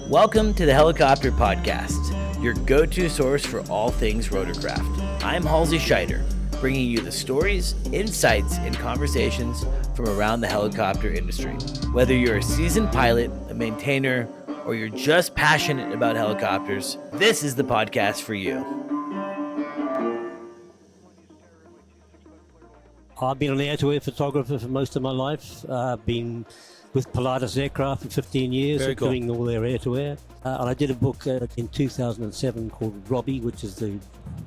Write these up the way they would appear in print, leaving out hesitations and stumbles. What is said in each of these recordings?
Welcome to the Helicopter Podcast, your go-to source for all things rotorcraft. I'm Halsey Scheider, bringing you the stories, insights, and conversations from around the helicopter industry. Whether you're a seasoned pilot, a maintainer, or you're just passionate about helicopters, this is the podcast for you. I've been an air-to-air photographer for most of my life. I've been with Pilatus Aircraft for 15 years, doing all their air-to-air. And I did a book in 2007 called Robbie, which is the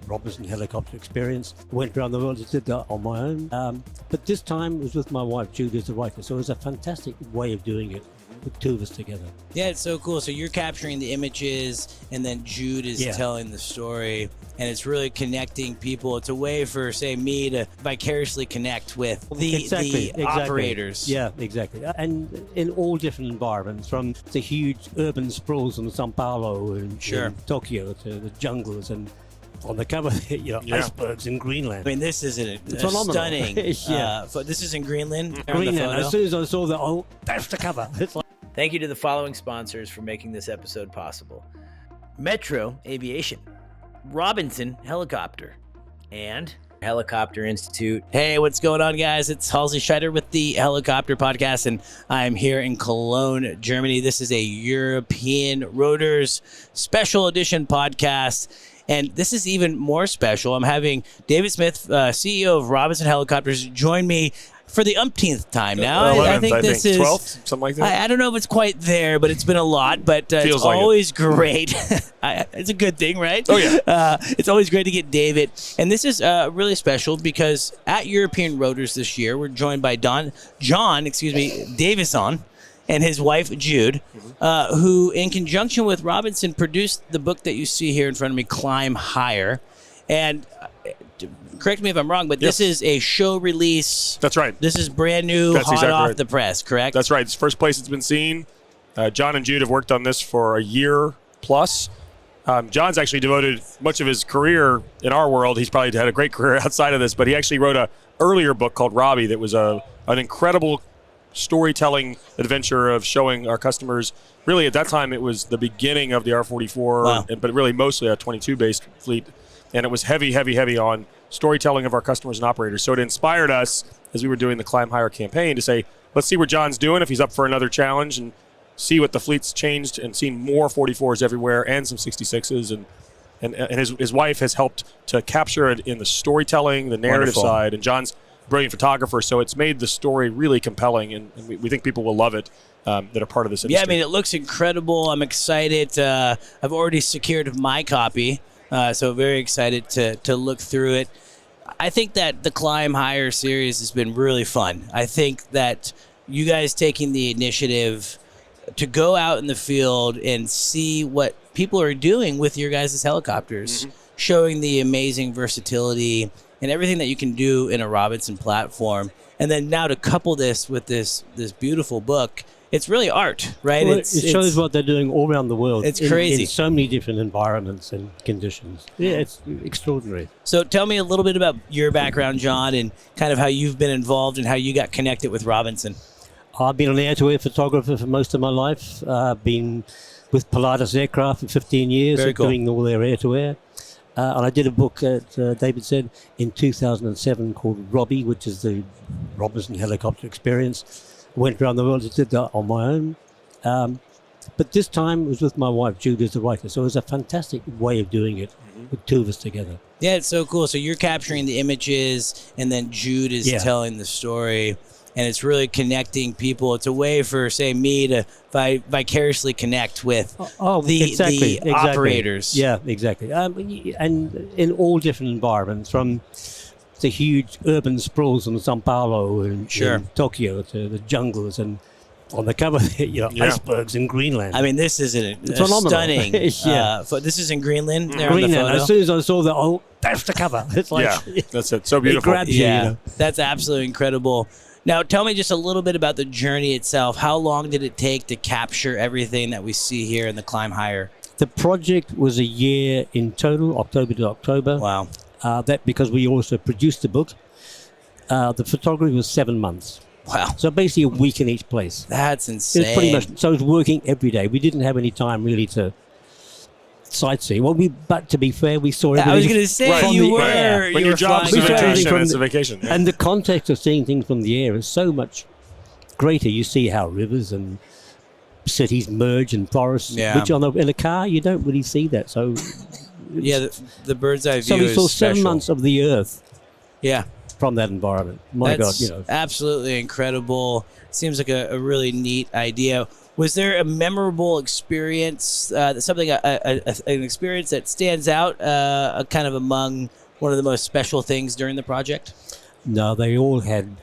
Robinson helicopter experience. I went around the world and did that on my own. But this time it was with my wife, Jude, as the writer. So it was a fantastic way of doing it, with two of us together. Yeah, it's so cool. So you're capturing the images, and then Jude is telling the story, and it's really connecting people. It's a way for, say, me to vicariously connect with the operators. Yeah, exactly. And in all different environments, from the huge urban sprawls in Sao Paulo and in Tokyo to the jungles and on the cover, icebergs in Greenland. I mean, this is stunning. This is in Greenland. Greenland. As soon as I saw that, that's the cover. It's like. Thank you to the following sponsors for making this episode possible: Metro Aviation, Robinson Helicopter, and Helicopter Institute. Hey, what's going on, guys? It's Halsey Scheider with the Helicopter Podcast, and I'm here in Cologne, Germany. This is a European Rotors special edition podcast. And this is even more special. I'm having David Smith, CEO of Robinson Helicopters, join me for the umpteenth time now. 11th, I think this is 12th, something like that. I don't know if it's quite there, but it's been a lot. But it's always great. It's a good thing, right? Oh yeah. It's always great to get David, and this is really special because at European Rotors this year, we're joined by John Davison, and his wife, Jude, who, in conjunction with Robinson, produced the book that you see here in front of me, Climb Higher. And correct me if I'm wrong, but this is a show release. That's right. This is brand new, hot off the press, correct? That's right. It's the first place it's been seen. John and Jude have worked on this for a year plus. John's actually devoted much of his career in our world. He's probably had a great career outside of this, but he actually wrote an earlier book called Robbie that was an incredible storytelling adventure of showing our customers. Really, at that time, it was the beginning of the R44, but really mostly a 22-based fleet. And it was heavy on storytelling of our customers and operators. So it inspired us as we were doing the Climb Higher campaign to say, let's see what John's doing, if he's up for another challenge, and see what the fleet's changed, and seen more 44s everywhere and some 66s. And his wife has helped to capture it in the storytelling, the narrative side. And John's a brilliant photographer, so it's made the story really compelling, and we think people will love it that are part of this industry. Yeah, I mean, it looks incredible. I'm excited. I've already secured my copy, so very excited to look through it. I think that the Climb Higher series has been really fun. I think that you guys taking the initiative to go out in the field and see what people are doing with your guys' helicopters, showing the amazing versatility and everything that you can do in a Robinson platform. And then now to couple this with this beautiful book, it's really art, right? Well, it shows what they're doing all around the world. It's crazy. In so many different environments and conditions. Yeah, it's extraordinary. So tell me a little bit about your background, John, and kind of how you've been involved and how you got connected with Robinson. I've been an air-to-air photographer for most of my life. I've been with Pilatus Aircraft for 15 years, doing all their air-to-air. And I did a book, David said, in 2007 called Robbie, which is the Robinson helicopter experience. I went around the world and did that on my own. But this time it was with my wife, Jude, as the writer. So it was a fantastic way of doing it, with two of us together. Yeah, it's so cool. So you're capturing the images, and then Jude is telling the story. And it's really connecting people. It's a way for, say, me to vicariously connect with the operators. Yeah, exactly. And in all different environments, from the huge urban sprawls in Sao Paulo and in Tokyo to the jungles and on the cover, icebergs in Greenland. I mean, this is stunning. This is in Greenland. Greenland. As soon as I saw that, that's the cover. It's like that's it. So beautiful. It grabs you. That's absolutely incredible. Now, tell me just a little bit about the journey itself. How long did it take to capture everything that we see here in the Climb Higher? The project was a year in total, October to October. Wow. That because we also produced the book. The photography was 7 months. Wow. So basically a week in each place. That's insane. It was pretty much, so it was working every day. We didn't have any time really to sightsee. Well, but to be fair, we saw everything. I was going to say, Right. you were. When You your were job's flying a saw around. everything vacation, from it's the- a vacation. Yeah. And the context of seeing things from the air is so much greater. You see how rivers and cities merge and forests, Yeah. which in a car, you don't really see that. So, Yeah, the bird's eye view so we is saw special. 7 months of the Earth Yeah. from that environment. My That's God, absolutely incredible. Seems like a really neat idea. Was there a memorable experience, an experience that stands out kind of among one of the most special things during the project? No, they all had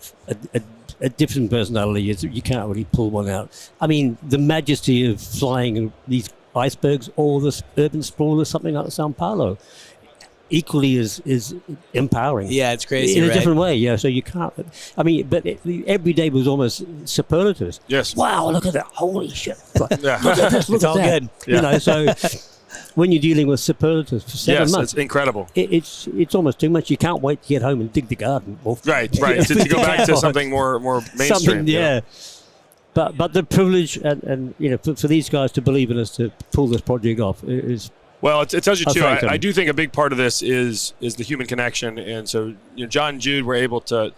a different personality. You can't really pull one out. I mean, the majesty of flying these icebergs or this urban sprawl or something like Sao Paulo equally is empowering. Yeah, it's crazy, in a right? different way. Yeah, so you can't. I mean, but every day was almost superlatives. Yes. Wow, look at that! Holy shit! Yeah. Look at this! Look It's at all that. good. You know, so when you're dealing with superlatives for 7 Yes, months, it's incredible. it's almost too much. You can't wait to get home and dig the garden. Or Right. To go back to something more mainstream. something, yeah. But the privilege and for these guys to believe in us to pull this project off is. Well, it tells you Oh, too. thank them. I do think a big part of this is the human connection, and so John and Jude were able to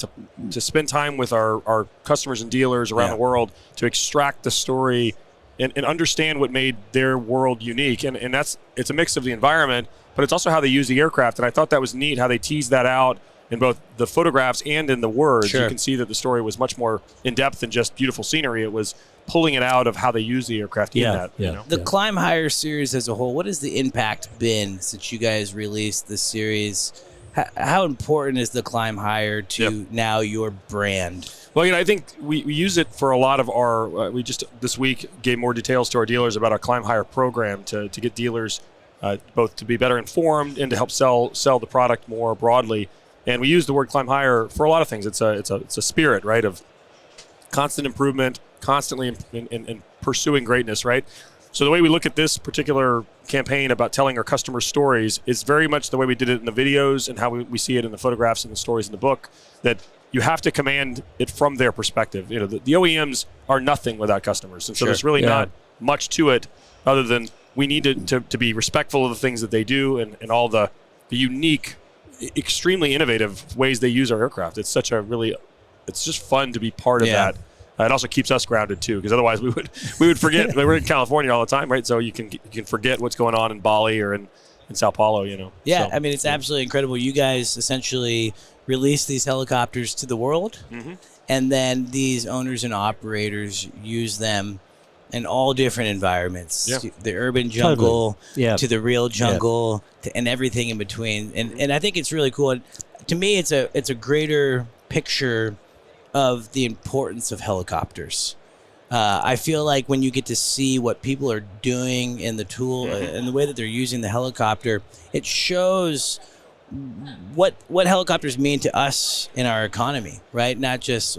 spend time with our customers and dealers around the world to extract the story and understand what made their world unique, and it's a mix of the environment, but it's also how they use the aircraft, and I thought that was neat how they teased that out in both the photographs and in the words. Sure. You can see that the story was much more in depth than just beautiful scenery. It was pulling it out of how they use the aircraft in that. Yeah. You know? The Climb Higher series as a whole, what has the impact been since you guys released the series? How important is the Climb Higher to now your brand? Well, I think we use it for a lot of our. We just this week gave more details to our dealers about our Climb Higher program to get dealers both to be better informed and to help sell the product more broadly. And we use the word Climb Higher for a lot of things. It's a spirit, right, of constant improvement, constantly in pursuing greatness, right? So the way we look at this particular campaign about telling our customers stories is very much the way we did it in the videos and how we see it in the photographs and the stories in the book, that you have to command it from their perspective. The OEMs are nothing without customers. And so there's really not much to it other than we need to be respectful of the things that they do and all the unique, extremely innovative ways they use our aircraft. It's just fun to be part of that. It also keeps us grounded too, because otherwise we would forget. We're in California all the time, right? So you can forget what's going on in Bali or in Sao Paulo. Yeah, So, I mean, it's absolutely incredible. You guys essentially release these helicopters to the world, and then these owners and operators use them in all different environments. Yeah. The urban jungle to the real jungle and everything in between. And I think it's really cool. And to me, it's a greater picture of the importance of helicopters. I feel like when you get to see what people are doing in the tool and the way that they're using the helicopter, it shows what helicopters mean to us in our economy, right? Not just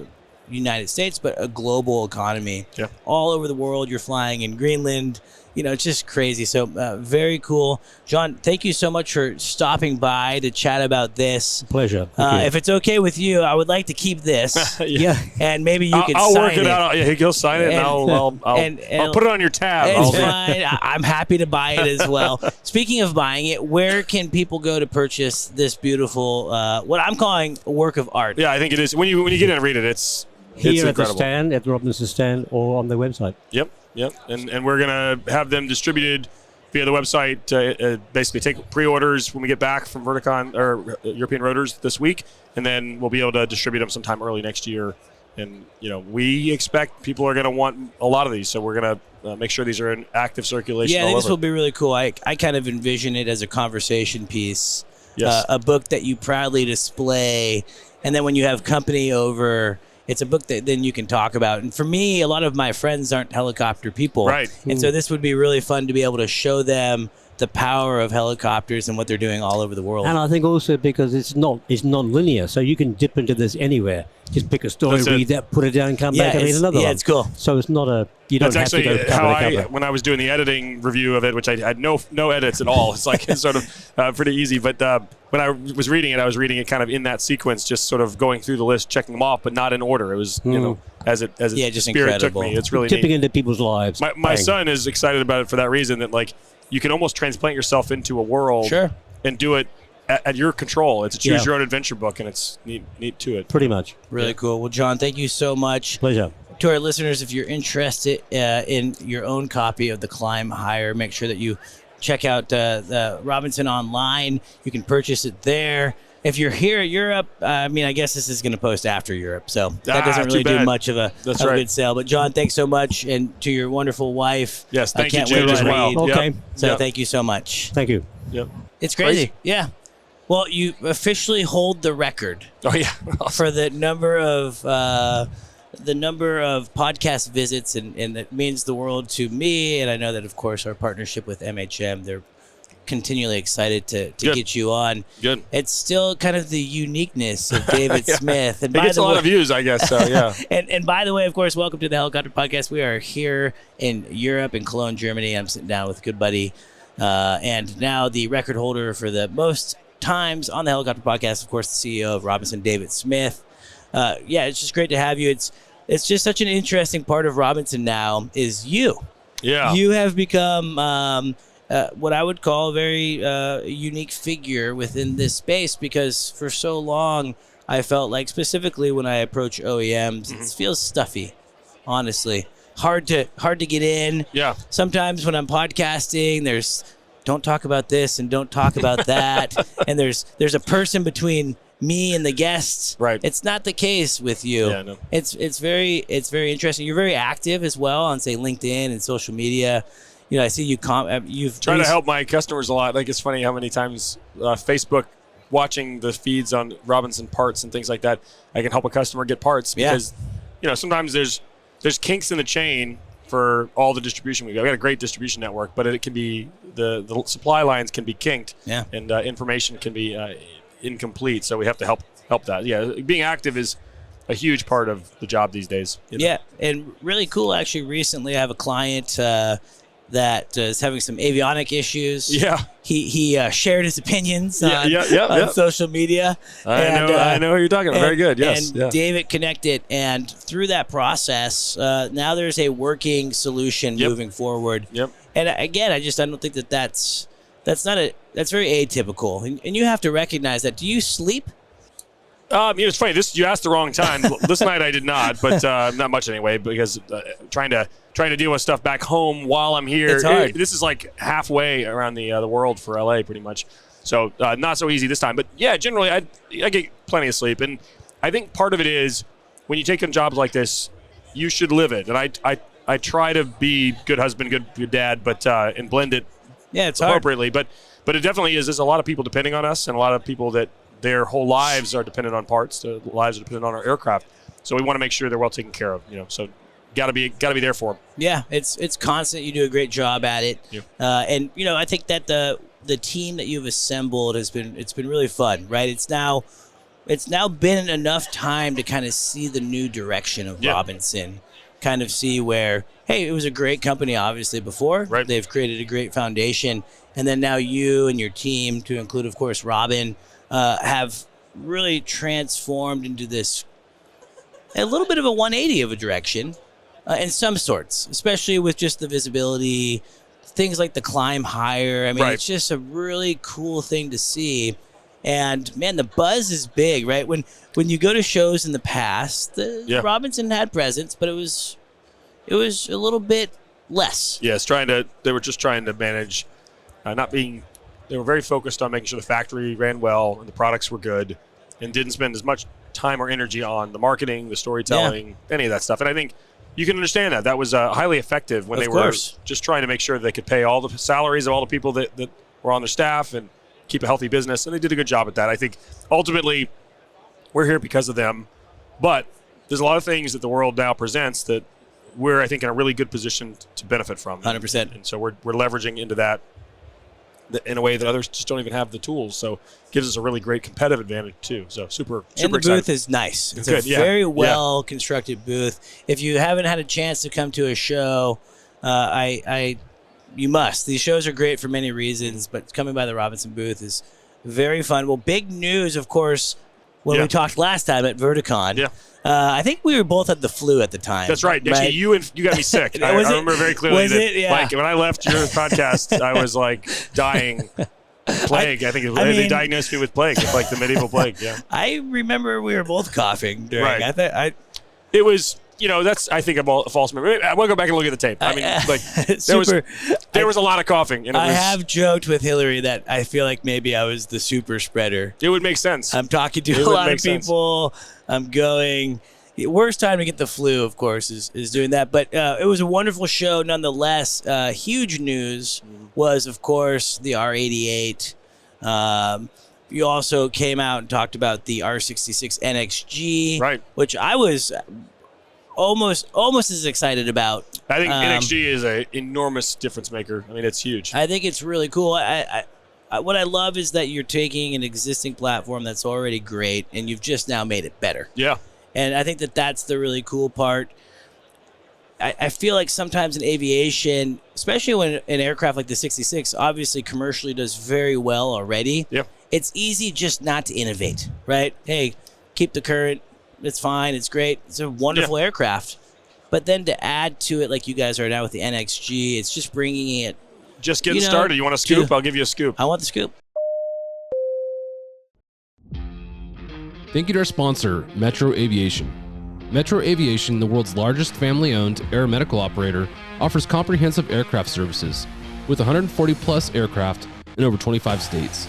United States, but a global economy. Yeah. All over the world, you're flying in Greenland. It's just crazy. So very cool. John, thank you so much for stopping by to chat about this. Pleasure. Thank you. If it's okay with you, I would like to keep this. Yeah. And maybe you can I'll sign work it out. Yeah, he'll sign it, and I'll put it on your tab. It's fine. I'm happy to buy it as well. Speaking of buying it, where can people go to purchase this beautiful, what I'm calling a work of art? Yeah, I think it is. When you get in and read it, it's Here at the incredible. stand, at the Robinson stand, or on their website. Yep. And we're going to have them distributed via the website, basically take pre-orders when we get back from Verticon or European Rotors this week, and then we'll be able to distribute them sometime early next year. And, we expect people are going to want a lot of these, so we're going to make sure these are in active circulation. Yeah, I all think this over. will be really cool. I kind of envision it as a conversation piece, Yes. a book that you proudly display, and then when you have company over, it's a book that then you can talk about. And for me, a lot of my friends aren't helicopter people. Right. And so this would be really fun to be able to show them the power of helicopters and what they're doing all over the world. And I think also because it's non-linear, so you can dip into this anywhere. Just pick a story, read that, put it down, come back, and read another one. Yeah, it's cool. So it's not a you don't have to go cover to cover. When I was doing the editing review of it, which I had no edits at all. It's like it's sort of pretty easy. But when I was reading it, I was reading it kind of in that sequence, just sort of going through the list, checking them off, but not in order. It was as it just spirit incredible. took me. It's really tipping neat. into people's lives. My son is excited about it for that reason. That like you can almost transplant yourself into a world and do it at your control. It's a choose your own adventure book, and it's neat to it. Pretty much. Really cool. Well, John, thank you so much. Pleasure. To our listeners, if you're interested in your own copy of The Climb Higher, make sure that you check out the Robinson online. You can purchase it there. If you're here at Europe, I guess this is going to post after Europe, so that doesn't really do much of a good sale. But John, thanks so much, and to your wonderful wife. Yes, thank you, Jude, as well. Okay. So thank you so much. Thank you. Yep. It's crazy. Yeah. Well, you officially hold the record. Oh yeah. For the number of podcast visits, and that means the world to me. And I know that, of course, our partnership with MHM, they're continually excited to get you on. Good. It's still kind of the uniqueness of David Smith. And it gets a lot of views, I guess. So yeah. and by the way, of course, welcome to the Helicopter Podcast. We are here in Europe, in Cologne, Germany. I'm sitting down with a good buddy, and now the record holder for the most times on the Helicopter Podcast, of course, the CEO of Robinson, David Smith. It's just great to have you. It's just such an interesting part of Robinson now is you. Yeah. You have become what I would call a very unique figure within this space, because for so long I felt like, specifically when I approach OEMs, it feels stuffy, honestly. Hard to get in. Yeah. Sometimes when I'm podcasting, there's don't talk about this and don't talk about that. And there's a person between me and the guests. Right. It's not the case with you. Yeah, no. It's very interesting. You're very active as well on, say, LinkedIn and social media. You know, I see you've trying to help my customers a lot. Like, it's funny how many times Facebook, watching the feeds on Robinson parts and things like that, I can help a customer get parts because sometimes there's kinks in the chain for all the distribution we've got. We got a great distribution network, but it can be the supply lines can be kinked, and information can be incomplete. So we have to help that. Yeah, being active is a huge part of the job these days. Yeah, and really cool. Actually, recently I have a client that is having some avionic issues. Yeah, he shared his opinions on social media. I know who you're talking about. Very good. Yes. And David connected, and through that process, now there's a working solution moving forward. Yep. And again, I don't think that's very atypical, and you have to recognize that. Do you sleep? It's funny. You asked the wrong time. This night I did not, but not much anyway, because trying to deal with stuff back home while I'm here. It's hard. This is like halfway around the world for LA, pretty much. So not so easy this time. But yeah, generally I get plenty of sleep, and I think part of it is when you take on jobs like this, you should live it. And I try to be good husband, good dad, but and blend it appropriately. Hard. But it definitely is. There's a lot of people depending on us, and a lot of people that their whole lives are dependent on parts. Their lives are dependent on our aircraft. So we want to make sure they're well taken care of. So got to be there for them. Yeah, it's constant. You do a great job at it. Yeah. And I think that the team that you've assembled it's been really fun, right? It's now been enough time to kind of see the new direction of Robinson, kind of see where, hey, it was a great company obviously before. Right. They've created a great foundation, and then now you and your team, to include of course Robin, have really transformed into this a little bit of a 180 of a direction in some sorts, especially with just the visibility, things like the Climb Higher. I mean, It's just a really cool thing to see. And man, the buzz is big, right? When you go to shows in the past, Robinson had presence, but it was a little bit less. Yes, they were just trying to manage they were very focused on making sure the factory ran well and the products were good, and didn't spend as much time or energy on the marketing, the storytelling, any of that stuff. And I think you can understand that. That was highly effective when they were just trying to make sure they could pay all the salaries of all the people that were on their staff and keep a healthy business. And they did a good job at that. I think ultimately we're here because of them. But there's a lot of things that the world now presents that we're, I think, in a really good position to benefit from. 100%. And so we're leveraging into that in a way that others just don't even have the tools. So it gives us a really great competitive advantage too. So super and the excited. booth is nice. It's Good, a very well constructed booth. If you haven't had a chance to come to a show, you must. These shows are great for many reasons, but coming by the Robinson booth is very fun. Well, big news, of course, when we talked last time at Verticon. Yeah. I think we were both at the flu at the time. That's right. Actually, you got me sick. I remember very clearly like when I left your podcast, I was like dying. Plague. I think they diagnosed me with plague. It's like the medieval plague. Yeah. I remember we were both coughing during. Right. It was. That's, I think, a false memory. I want to go back and look at the tape. I mean, like, there was a lot I have joked with Hillary that I feel like maybe I was the super spreader. It would make sense. I'm talking to a lot of people. I'm going. The worst time to get the flu, of course, is doing that. But it was a wonderful show nonetheless. Huge news was, of course, the R88. You also came out and talked about the R66 NXG, right? Which I was almost as excited about. I think NXG is an enormous difference maker. I mean, it's huge. I think it's really cool. What I love is that you're taking an existing platform that's already great, and you've just now made it better. Yeah. And I think that's the really cool part. I feel like sometimes in aviation, especially when an aircraft like the 66 obviously commercially does very well already, it's easy just not to innovate, right? Hey, keep the current. It's fine. It's great. It's a wonderful aircraft. But then to add to it like you guys are now with the NXG, it's just bringing it. Just getting started. You want a scoop? I'll give you a scoop. I want the scoop. Thank you to our sponsor, Metro Aviation. Metro Aviation, the world's largest family-owned aeromedical operator, offers comprehensive aircraft services with 140-plus aircraft in over 25 states.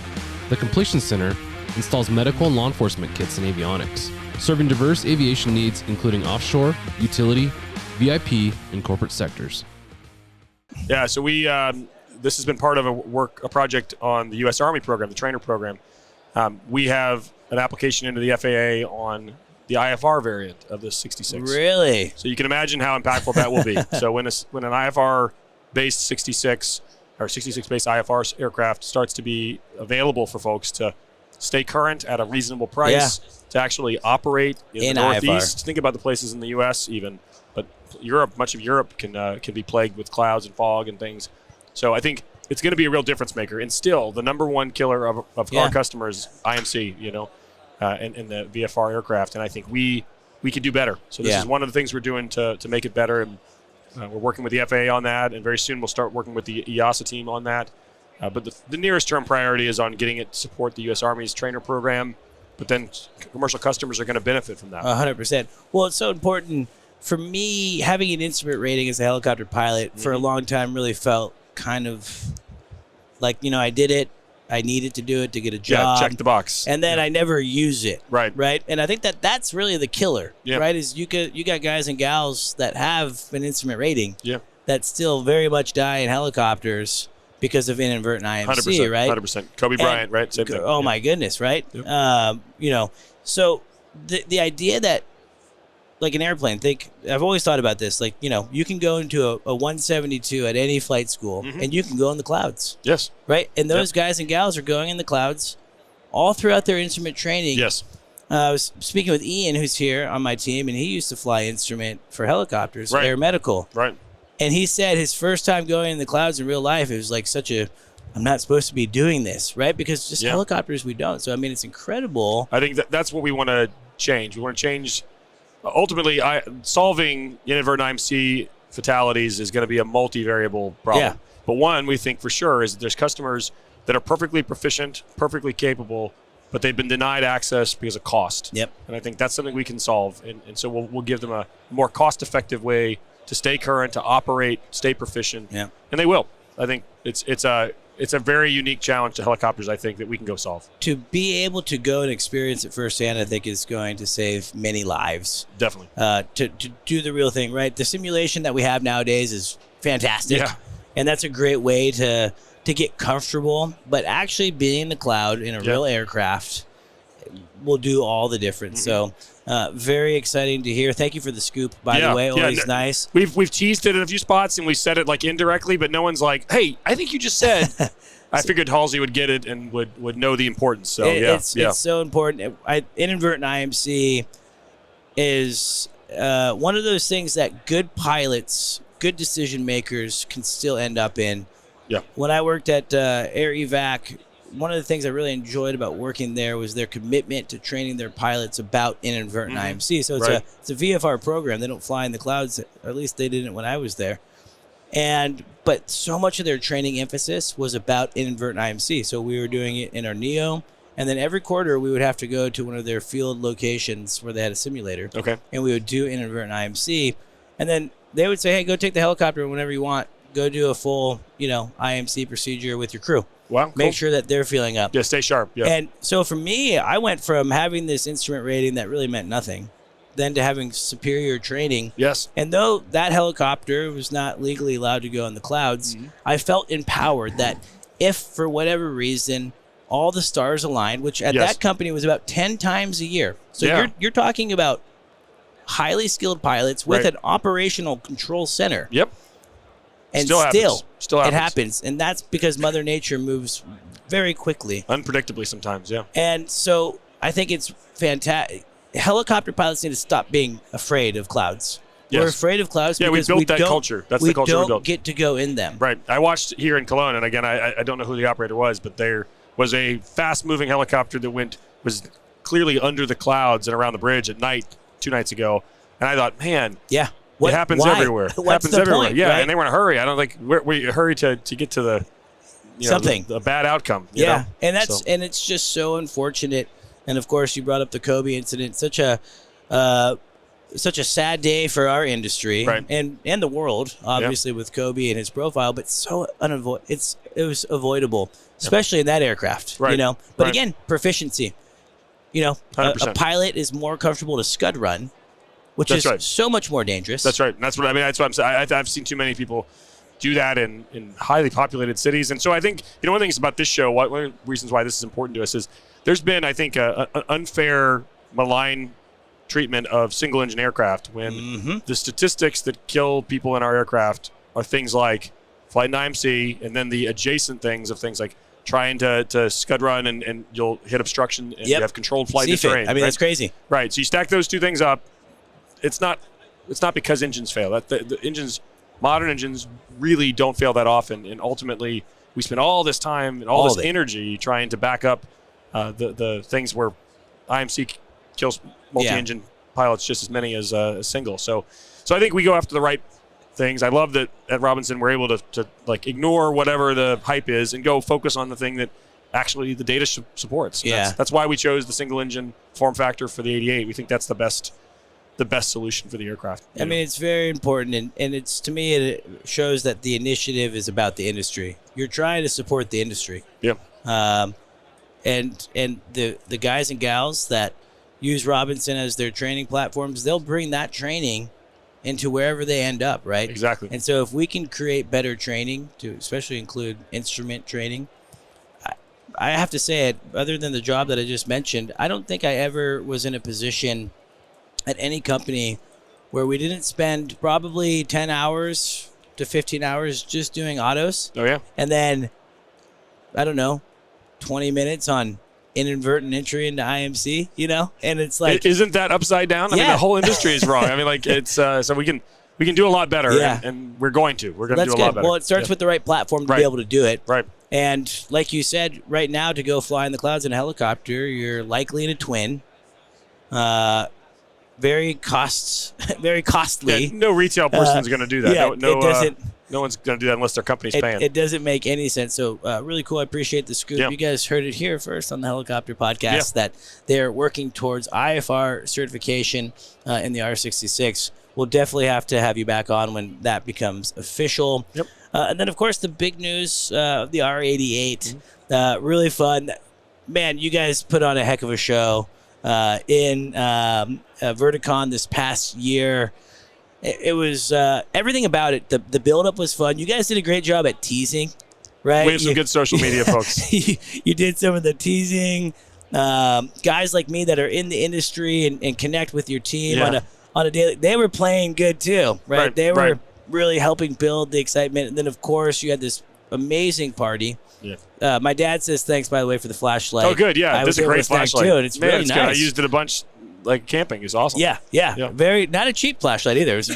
The Completion Center installs medical and law enforcement kits and avionics, serving diverse aviation needs including offshore, utility, VIP, and corporate sectors. Yeah, so this has been part of a project on the U.S. Army program, the trainer program. We have an application into the FAA on the IFR variant of the 66. Really? So you can imagine how impactful that will be. So when an IFR-based 66 or 66-based IFR aircraft starts to be available for folks to stay current at a reasonable price, to actually operate in the Northeast. IFR. Think about the places in the U.S. even, but Europe, much of Europe can be plagued with clouds and fog and things. So I think it's going to be a real difference maker. And still, the number one killer of our customers, IMC, and the VFR aircraft. And I think we could do better. So this is one of the things we're doing to make it better. And we're working with the FAA on that. And very soon we'll start working with the EASA team on that. But the nearest term priority is on getting it to support the U.S. Army's trainer program. But then commercial customers are going to benefit from that. 100%. Well, it's so important. For me, having an instrument rating as a helicopter pilot for a long time really felt kind of like, I did it. I needed to do it to get a job. Yeah, check the box. And then I never use it. Right. And I think that's really the killer, right? Is you got guys and gals that have an instrument rating that still very much die in helicopters because of inadvertent IMC, 100%, right? 100%. Kobe Bryant, right? Same thing. Oh, my goodness, right? Yep. So the idea that, like an airplane, I've always thought about this. Like, you can go into a 172 at any flight school, and you can go in the clouds. Yes. Right? And those guys and gals are going in the clouds all throughout their instrument training. Yes. I was speaking with Ian, who's here on my team, and he used to fly instrument for helicopters, air medical. Right. And he said his first time going in the clouds in real life, it was like I'm not supposed to be doing this, right? Because just helicopters, we don't. So, I mean, it's incredible. I think that's what we want to change. We want to change. Ultimately, solving inadvertent IMC fatalities is going to be a multivariable problem. Yeah. But one we think for sure is that there's customers that are perfectly proficient, perfectly capable, but they've been denied access because of cost. Yep. And I think that's something we can solve. And so we'll give them a more cost-effective way to stay current, to operate, stay proficient. Yeah. And they will. I think it's a very unique challenge to helicopters, I think, that we can go solve. To be able to go and experience it firsthand, I think, is going to save many lives. Definitely. To do the real thing, right? The simulation that we have nowadays is fantastic. Yeah. And that's a great way to get comfortable. But actually being in the cloud in a real aircraft, will do all the difference. So very exciting to hear. Thank you for the scoop, by the way. Always nice. We've teased it in a few spots, and we said it like indirectly, but no one's like, hey, I think you just said. I figured Halsey would get it and would know the importance. So it's so important. Inadvertent IMC is one of those things that good pilots, good decision makers can still end up in. Yeah. When I worked at Air Evac, one of the things I really enjoyed about working there was their commitment to training their pilots about inadvertent IMC. So it's a VFR program. They don't fly in the clouds, or at least they didn't when I was there. But so much of their training emphasis was about inadvertent IMC. So we were doing it in our NEO, and then every quarter we would have to go to one of their field locations where they had a simulator. Okay. And we would do inadvertent IMC, and then they would say, "Hey, go take the helicopter whenever you want. Go do a full, IMC procedure with your crew. Wow. Make sure that they're feeling up. Yeah, stay sharp. Yeah. And so for me, I went from having this instrument rating that really meant nothing, then to having superior training. Yes. And though that helicopter was not legally allowed to go in the clouds, I felt empowered that if for whatever reason all the stars aligned, which at that company was about 10 times a year. So you're talking about highly skilled pilots with an operational control center. Yep. And still it happens. And that's because Mother Nature moves very quickly. Unpredictably sometimes, yeah. And so I think it's fantastic. Helicopter pilots need to stop being afraid of clouds. Yes. We're afraid of clouds because we built that culture. That's the culture we don't built. get to go in them. Right. I watched here in Cologne, and again, I don't know who the operator was, but there was a fast-moving helicopter that was clearly under the clouds and around the bridge at night 2 nights ago. And I thought, man, it happens everywhere. It happens everywhere. Point, yeah, right? And they were in a hurry. I don't think we hurry to get to the something the bad outcome. And it's just so unfortunate. And of course, you brought up the Kobe incident. Such a sad day for our industry and the world, obviously with Kobe and his profile. But so it was avoidable, especially in that aircraft. Right. But again, proficiency. A 100%. pilot is more comfortable to scud run, which is so much more dangerous. That's right. And that's what I'm saying. I've seen too many people do that in highly populated cities. And so I think, one of the things about this show, one of the reasons why this is important to us is there's been, I think, an unfair, malign treatment of single-engine aircraft when the statistics that kill people in our aircraft are things like flight in IMC and then the adjacent things of things like trying to scud run and you'll hit obstruction and you have controlled flight in terrain. That's crazy. Right. So you stack those two things up. It's not because engines fail. The engines, modern engines, really don't fail that often. And ultimately, we spend all this time and all this energy trying to back up the things where IMC kills multi-engine pilots just as many as a single. So I think we go after the right things. I love that at Robinson we're able to like ignore whatever the hype is and go focus on the thing that actually the data supports. That's why we chose the single engine form factor for the 88. We think that's the best solution for the aircraft. I mean, it's very important, and it's, to me, it shows that the initiative is about the industry. You're trying to support the industry. Yeah. And the guys and gals that use Robinson as their training platforms, they'll bring that training into wherever they end up, right? Exactly. And so if we can create better training to especially include instrument training, I have to say it, other than the job that I just mentioned, I don't think I ever was in a position at any company where we didn't spend probably 10 hours to 15 hours just doing autos. Oh, yeah. And then, 20 minutes on inadvertent entry into IMC, And it's like... Isn't that upside down? I mean, the whole industry is wrong. I mean, like, it's... so we can do a lot better, and we're going to. We're going to do a lot better. Well, it starts with the right platform to be able to do it. Right. And like you said, right now, to go fly in the clouds in a helicopter, you're likely in a twin. Very costly. Yeah, no retail person's going to do that. It doesn't. No one's going to do that unless their company's paying. It doesn't make any sense. So really cool. I appreciate the scoop. You guys heard it here first on the Helicopter Podcast that they're working towards IFR certification in the R66. We'll definitely have to have you back on when that becomes official. Yep. And then, of course, the big news, the R88. Really fun. Man, you guys put on a heck of a show in Verticon this past year. It was everything about it. The build-up was fun. You guys did a great job at teasing, right? We have some good social media folks. You did some of the teasing. guys like me that are in the industry and connect with your team on a daily, they were playing good too, right? They were really helping build the excitement. And then, of course, you had this amazing party. Yeah. My dad says thanks, by the way, for the flashlight. Oh, good. Yeah, this is a great flashlight. Too, and it's really nice. Good. I used it a bunch, like camping. It's awesome. Yeah. Very, not a cheap flashlight either. It was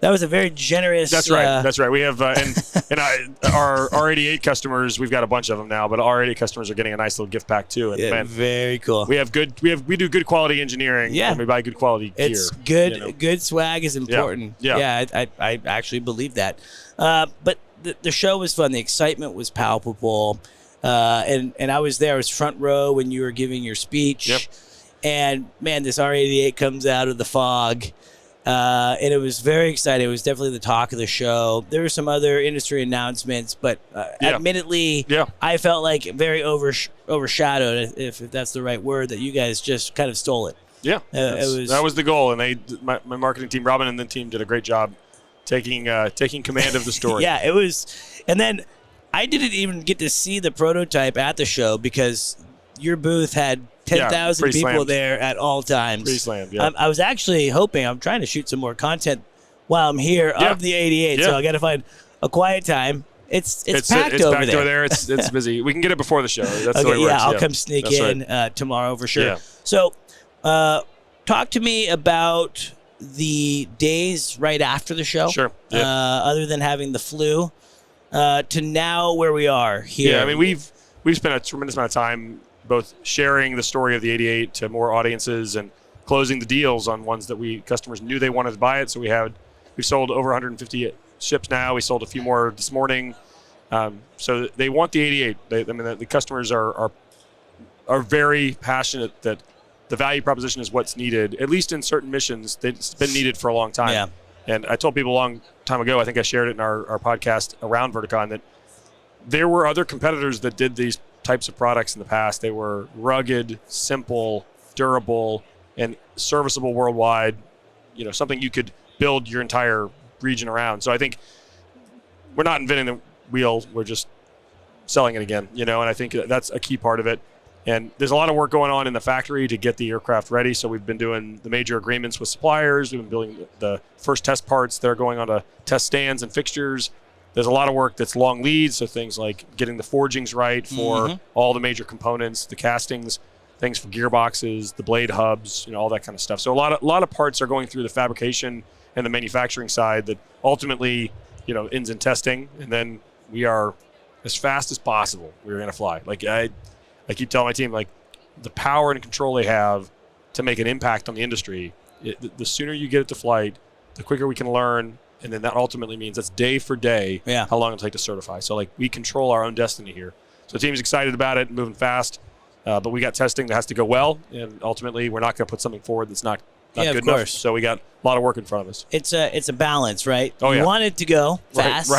that was a very generous. That's right. That's right. We have our R88 customers. We've got a bunch of them now, but our R88 customers are getting a nice little gift pack too. And man, very cool. We do good quality engineering. Yeah, and we buy good quality gear. It's good. Good swag is important. Yeah. I actually believe that. But the show was fun. The excitement was palpable. And I was there. I was front row when you were giving your speech. Yep. And, man, this R88 comes out of the fog, and it was very exciting. It was definitely the talk of the show. There were some other industry announcements, but admittedly, I felt like very overshadowed, if that's the right word, that you guys just kind of stole it. Yeah, that was the goal, and my marketing team, Robin and the team, did a great job taking command of the story. Yeah, it was. And then I didn't even get to see the prototype at the show because your booth had 10,000 people slammed there at all times. Pretty slammed, yeah. I was actually hoping, I'm trying to shoot some more content while I'm here of the 88, so I got to find a quiet time. It's packed over there. It's busy. We can get it before the show. That's okay, the way it works. I'll come sneak in tomorrow for sure. Yeah. So talk to me about the days right after the show. Sure. Yeah. Other than having the flu, to now where we are here. Yeah, I mean, we've spent a tremendous amount of time both sharing the story of the 88 to more audiences and closing the deals on ones that customers knew they wanted to buy it. So we've sold over 150 ships now. We sold a few more this morning. So they want the 88. The customers are very passionate that the value proposition is what's needed, at least in certain missions. It's been needed for a long time. Yeah. And I told people a long time ago, I think I shared it in our podcast around Verticon, that there were other competitors that did these types of products in the past. They were rugged, simple, durable, and serviceable worldwide. Something you could build your entire region around. So I think we're not inventing the wheel. We're just selling it again, and I think that's a key part of it. And there's a lot of work going on in the factory to get the aircraft ready. So we've been doing the major agreements with suppliers. We've been building the first test parts that are going on to test stands and fixtures. There's a lot of work that's long leads, so things like getting the forgings right for all the major components, the castings, things for gearboxes, the blade hubs, all that kind of stuff. So a lot of parts are going through the fabrication and the manufacturing side that ultimately, ends in testing, and then we are as fast as possible. We're going to fly. Like I keep telling my team, like the power and control they have to make an impact on the industry. The sooner you get it to flight, the quicker we can learn. And then that ultimately means that's day for day how long it'll take to certify. So, we control our own destiny here. So the team's excited about it and moving fast. But we got testing that has to go well. And ultimately, we're not going to put something forward that's not good enough. So we got a lot of work in front of us. It's a balance, right? Oh, yeah. You want it to go fast.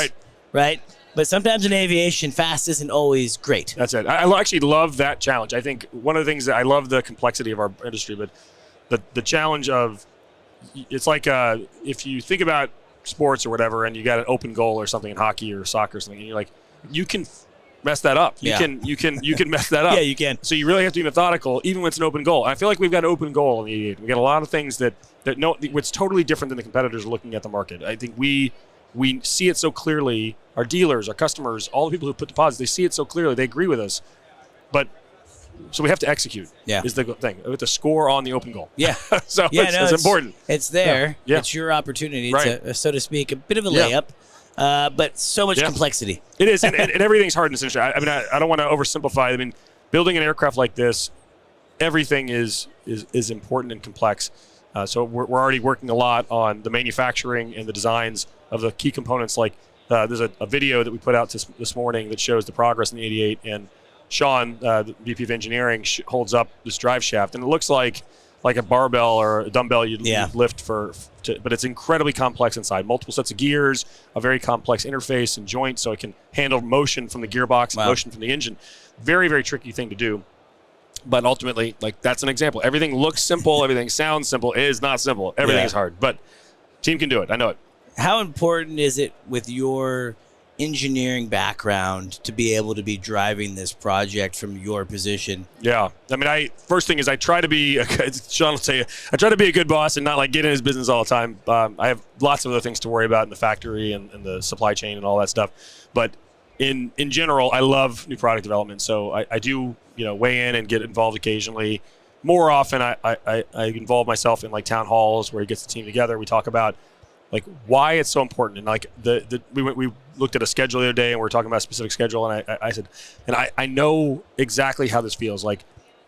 Right. But sometimes in aviation, fast isn't always great. That's it. I actually love that challenge. I think one of the things that I love the complexity of our industry, but the challenge of, it's like if you think about sports or whatever, and you got an open goal or something in hockey or soccer or something, and you're like, you can mess that up. You can mess that up. Yeah, you can. So you really have to be methodical, even when it's an open goal. I feel like we've got an open goal in the 88. We got a lot of things that it's totally different than the competitors looking at the market. I think we see it so clearly. Our dealers, our customers, all the people who put deposits, they see it so clearly. They agree with us, so we have to execute. Yeah, is the thing. We have to score on the open goal. Yeah, so it's important. It's there. Yeah. It's your opportunity to, so to speak, a bit of a layup, but so much complexity. It is, and everything's hard in this industry. I don't want to oversimplify. I mean, building an aircraft like this, everything is important and complex. So we're already working a lot on the manufacturing and the designs of the key components. Like there's a video that we put out this morning that shows the progress in the 88, and Sean, the VP of Engineering, holds up this drive shaft, and it looks like a barbell or a dumbbell you'd lift but it's incredibly complex inside. Multiple sets of gears, a very complex interface and joint, so it can handle motion from the gearbox and motion from the engine. Very, very tricky thing to do. But ultimately, that's an example. Everything looks simple. Everything sounds simple. It is not simple. Everything is hard. But team can do it. I know it. How important is it with your engineering background to be able to be driving this project from your position? Yeah. I mean, first thing is I try to be, Sean will say, I try to be a good boss and not like get in his business all the time. I have lots of other things to worry about in the factory and the supply chain and all that stuff. But in general, I love new product development. So I do, weigh in and get involved occasionally. More often, I involve myself in like town halls where he gets the team together. We talk about like why it's so important. And like we looked at a schedule the other day and we were talking about a specific schedule. And I said, and I know exactly how this feels. Like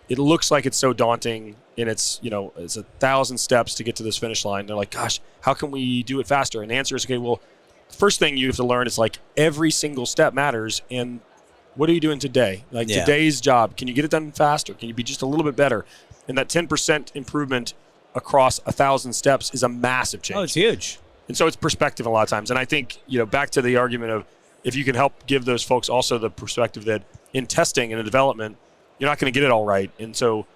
it looks like it's so daunting and it's 1,000 steps to get to this finish line. They're like, gosh, how can we do it faster? And the answer is, okay, well, first thing you have to learn is like every single step matters. And what are you doing today? Like today's job, can you get it done faster? Can you be just a little bit better? And that 10% improvement across 1,000 steps is a massive change. Oh, it's huge. And so it's perspective a lot of times. And I think, back to the argument of if you can help give those folks also the perspective that in testing and in development, you're not going to get it all right. And so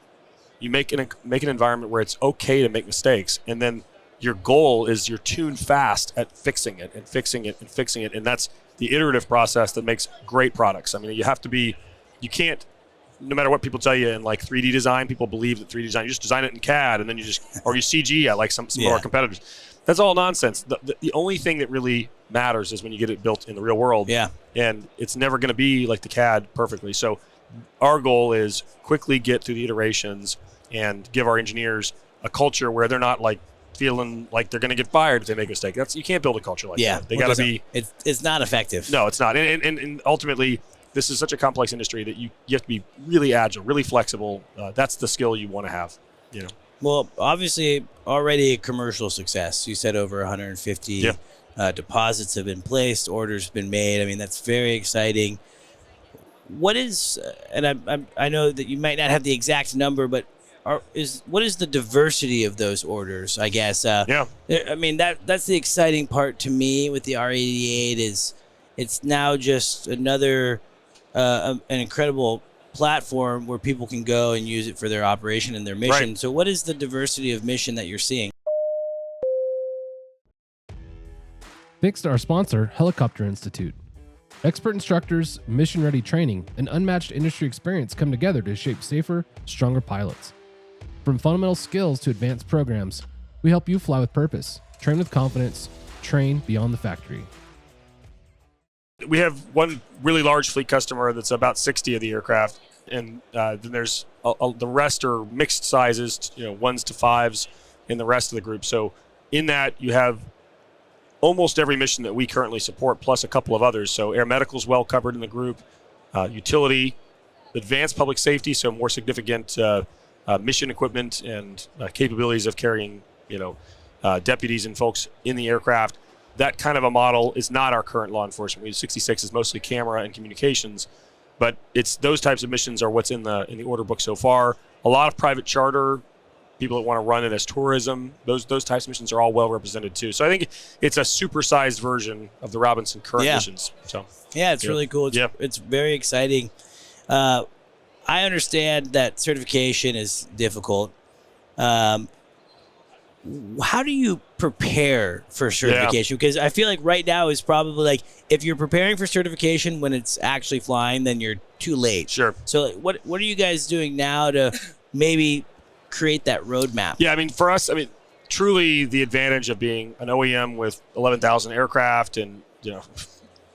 you make an environment where it's okay to make mistakes. And then your goal is you're tuned fast at fixing it and fixing it and fixing it. And that's the iterative process that makes great products. I mean, you can't, no matter what people tell you in like 3D design, people believe that 3D design, you just design it in CAD and then you CG at like some of our competitors. That's all nonsense. The only thing that really matters is when you get it built in the real world. Yeah. And it's never going to be like the CAD perfectly. So our goal is quickly get through the iterations and give our engineers a culture where they're not like feeling like they're going to get fired if they make a mistake. You can't build a culture like that. They got to be. It's not effective. No, it's not. And ultimately, this is such a complex industry that you have to be really agile, really flexible. That's the skill you want to have. Well, obviously, already a commercial success. You said over 150 deposits have been placed, orders been made. I mean, that's very exciting. What is, and I know that you might not have the exact number, but what is the diversity of those orders? I guess. I mean, that's the exciting part to me with the R88 is it's now just another an incredible platform where people can go and use it for their operation and their mission. Right. So what is the diversity of mission that you're seeing? Thanks to our sponsor, Helicopter Institute. Expert instructors, mission-ready training, and unmatched industry experience come together to shape safer, stronger pilots. From fundamental skills to advanced programs, we help you fly with purpose, train with confidence, train beyond the factory. We have one really large fleet customer that's about 60 of the aircraft, and then there's the rest are mixed sizes, 1s to 5s in the rest of the group. So in that, you have almost every mission that we currently support, plus a couple of others. So air medical is well covered in the group, utility, advanced public safety, so more significant mission equipment and capabilities of carrying, deputies and folks in the aircraft. That kind of a model is not our current law enforcement. We 66 is mostly camera and communications, but it's those types of missions are what's in the order book so far. A lot of private charter, people that want to run it as tourism, those types of missions are all well represented too. So I think it's a supersized version of the Robinson current missions. So it's really cool. It's very exciting. I understand that certification is difficult. How do you prepare for certification? Because I feel like right now is probably like if you're preparing for certification when it's actually flying, then you're too late. Sure. So what are you guys doing now to maybe create that roadmap? Yeah, I mean, for us, truly the advantage of being an OEM with 11,000 aircraft and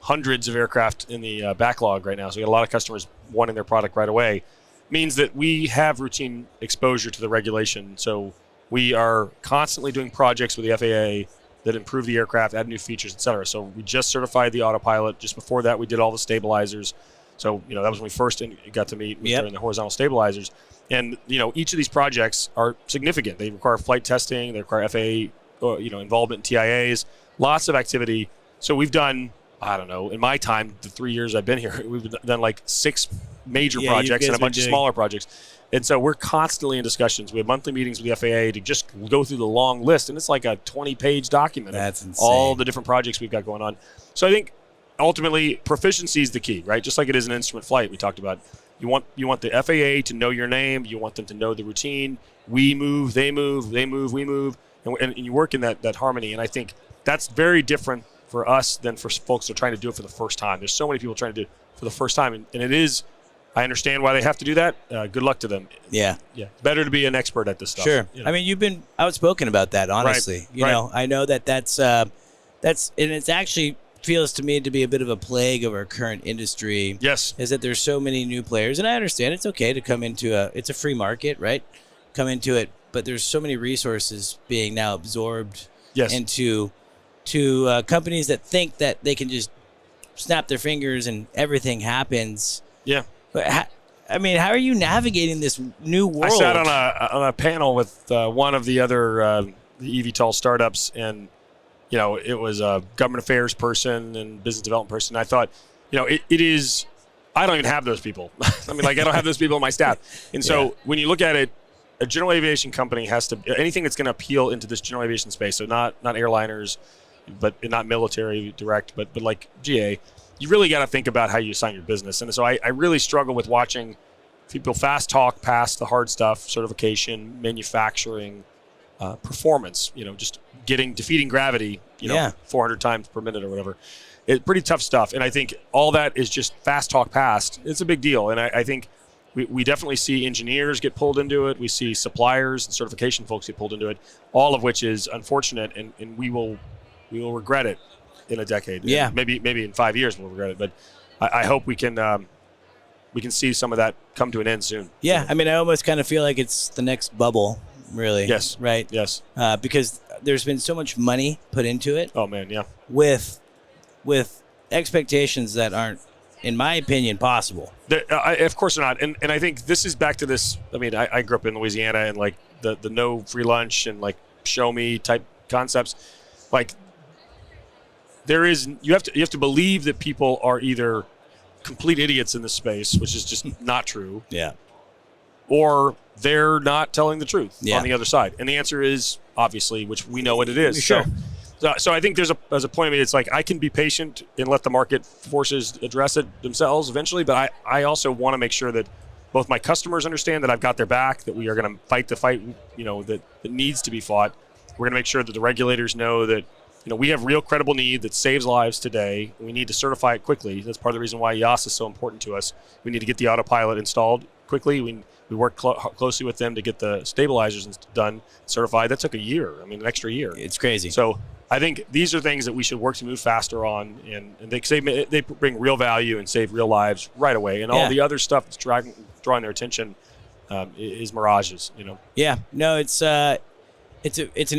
hundreds of aircraft in the backlog right now. So we got a lot of customers wanting their product right away. Means that we have routine exposure to the regulation. So we are constantly doing projects with the FAA that improve the aircraft, add new features, et cetera. So we just certified the autopilot. Just before that, we did all the stabilizers. So, that was when we first got to meet during the horizontal stabilizers. And, each of these projects are significant. They require flight testing. They require FAA, involvement in TIAs, lots of activity. So we've done, I don't know, in my time, the 3 years I've been here, we've done like 6 major projects and a bunch of smaller projects. And so we're constantly in discussions. We have monthly meetings with the FAA to just go through the long list. And it's like a 20-page document. That's insane. All the different projects we've got going on. So I think ultimately proficiency is the key, right? Just like it is in instrument flight we talked about. You want the FAA to know your name. You want them to know the routine. We move, they move, we move. And you work in that harmony. And I think that's very different for us than for folks that are trying to do it for the first time. There's so many people trying to do it for the first time, and it is. I understand why they have to do that. Good luck to them. Yeah. It's better to be an expert at this stuff. Sure. You know? I mean, you've been outspoken about that, honestly. Right. You know, I know that's and it's actually feels to me to be a bit of a plague of our current industry. Yes. Is that there's so many new players, and I understand it's okay to come into it's a free market, right? Come into it, but there's so many resources being now absorbed into companies that think that they can just snap their fingers and everything happens. Yeah. But how are you navigating this new world? I sat on a panel with one of the other the eVTOL startups, and it was a government affairs person and business development person. I thought, it is. I don't even have those people. I mean, I don't have those people on my staff. And so when you look at it, a general aviation company has to anything that's going to appeal into this general aviation space. So not airliners, but not military direct, but like GA. You really got to think about how you assign your business. And so I really struggle with watching people fast talk past the hard stuff, certification, manufacturing, performance, just defeating gravity, 400 times per minute or whatever. It's pretty tough stuff. And I think all that is just fast talk past. It's a big deal. And I think we definitely see engineers get pulled into it. We see suppliers and certification folks get pulled into it, all of which is unfortunate. And we will regret it in a decade. Yeah. And maybe in 5 years we'll regret it. But I hope we can see some of that come to an end soon. Yeah. I mean, I almost kind of feel like it's the next bubble, really. Yes. Right? Yes. Because there's been so much money put into it. Oh, man, yeah. With expectations that aren't, in my opinion, possible. Of course not. And I think this is back to this. I mean, I grew up in Louisiana, and like the no free lunch and like show me type concepts. Like you have to believe that people are either complete idiots in this space, which is just not true. Yeah. Or they're not telling the truth on the other side. And the answer is obviously, which we know what it is. Sure. So I think there's a point of it. It's like I can be patient and let the market forces address it themselves eventually, but I also want to make sure that both my customers understand that I've got their back, that we are going to fight the fight, that needs to be fought. We're going to make sure that the regulators know that we have real credible need that saves lives today. We need to certify it quickly. That's part of the reason why EASA is so important to us. We need to get the autopilot installed quickly. We worked closely with them to get the stabilizers done, certified. That took a year. I mean, an extra year. It's crazy. So I think these are things that we should work to move faster on, and they bring real value and save real lives right away. And all the other stuff that's drawing their attention is mirages. Yeah. No, it's an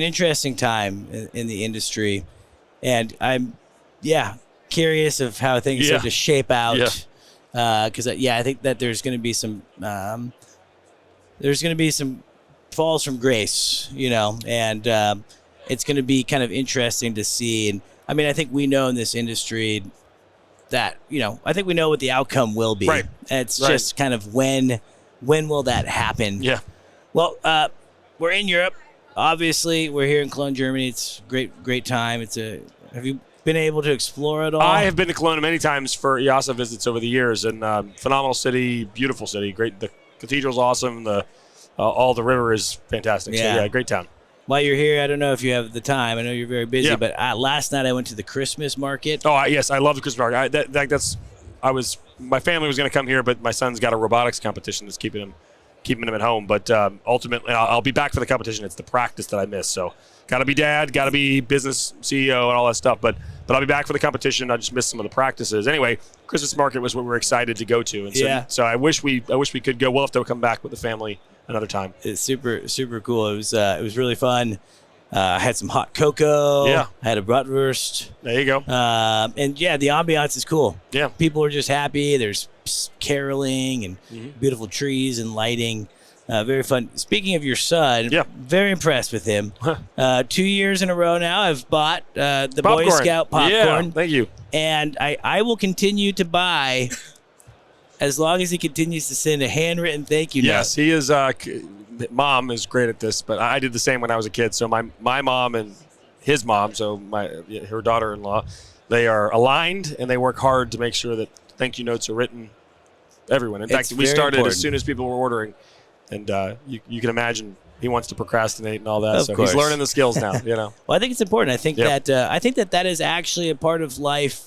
interesting time in the industry, and I'm curious of how things start to shape out. Because I think that there's going to be some falls from grace, and it's going to be kind of interesting to see. And I mean, I think we know in this industry that I think we know what the outcome will be. Right. It's just kind of when will that happen? Yeah. Well, we're in Europe. Obviously, we're here in Cologne, Germany. It's great time. Have you been able to explore it all? I have been to Cologne many times for EASA visits over the years, and phenomenal city, beautiful city. Great, the cathedral's awesome. All the river is fantastic. Yeah. So great town. While you're here, I don't know if you have the time. I know you're very busy, Yeah. but last night I went to the Christmas market. Oh yes, I love the Christmas market. My family was going to come here, but my son's got a robotics competition that's keeping him at home. But ultimately, I'll be back for the competition. It's the practice that I miss. So got to be dad, got to be business CEO, and all that stuff. But I'll be back for the competition. I just missed some of the practices. Anyway, Christmas market was what we were excited to go to, and so I wish we could go. We'll have to come back with the family another time. It's super cool. It was really fun. I had some hot cocoa. Yeah. I had a bratwurst. There you go. And the ambiance is cool. Yeah. People are just happy. There's caroling and beautiful trees and lighting. Very fun. Speaking of your son, very impressed with him. 2 years in a row now, I've bought the popcorn. Boy Scout popcorn. Yeah, thank you. And I will continue to buy as long as he continues to send a handwritten thank you note. Yes, he is. Mom is great at this, but I did the same when I was a kid. So my mom and his mom, so her daughter-in-law, they are aligned, and they work hard to make sure that thank you notes are written. Everyone. In fact, we started as soon as people were ordering, and you can imagine he wants to procrastinate and all that. Of So course. he's learning the skills now, Well, I think it's important. I think that is actually a part of life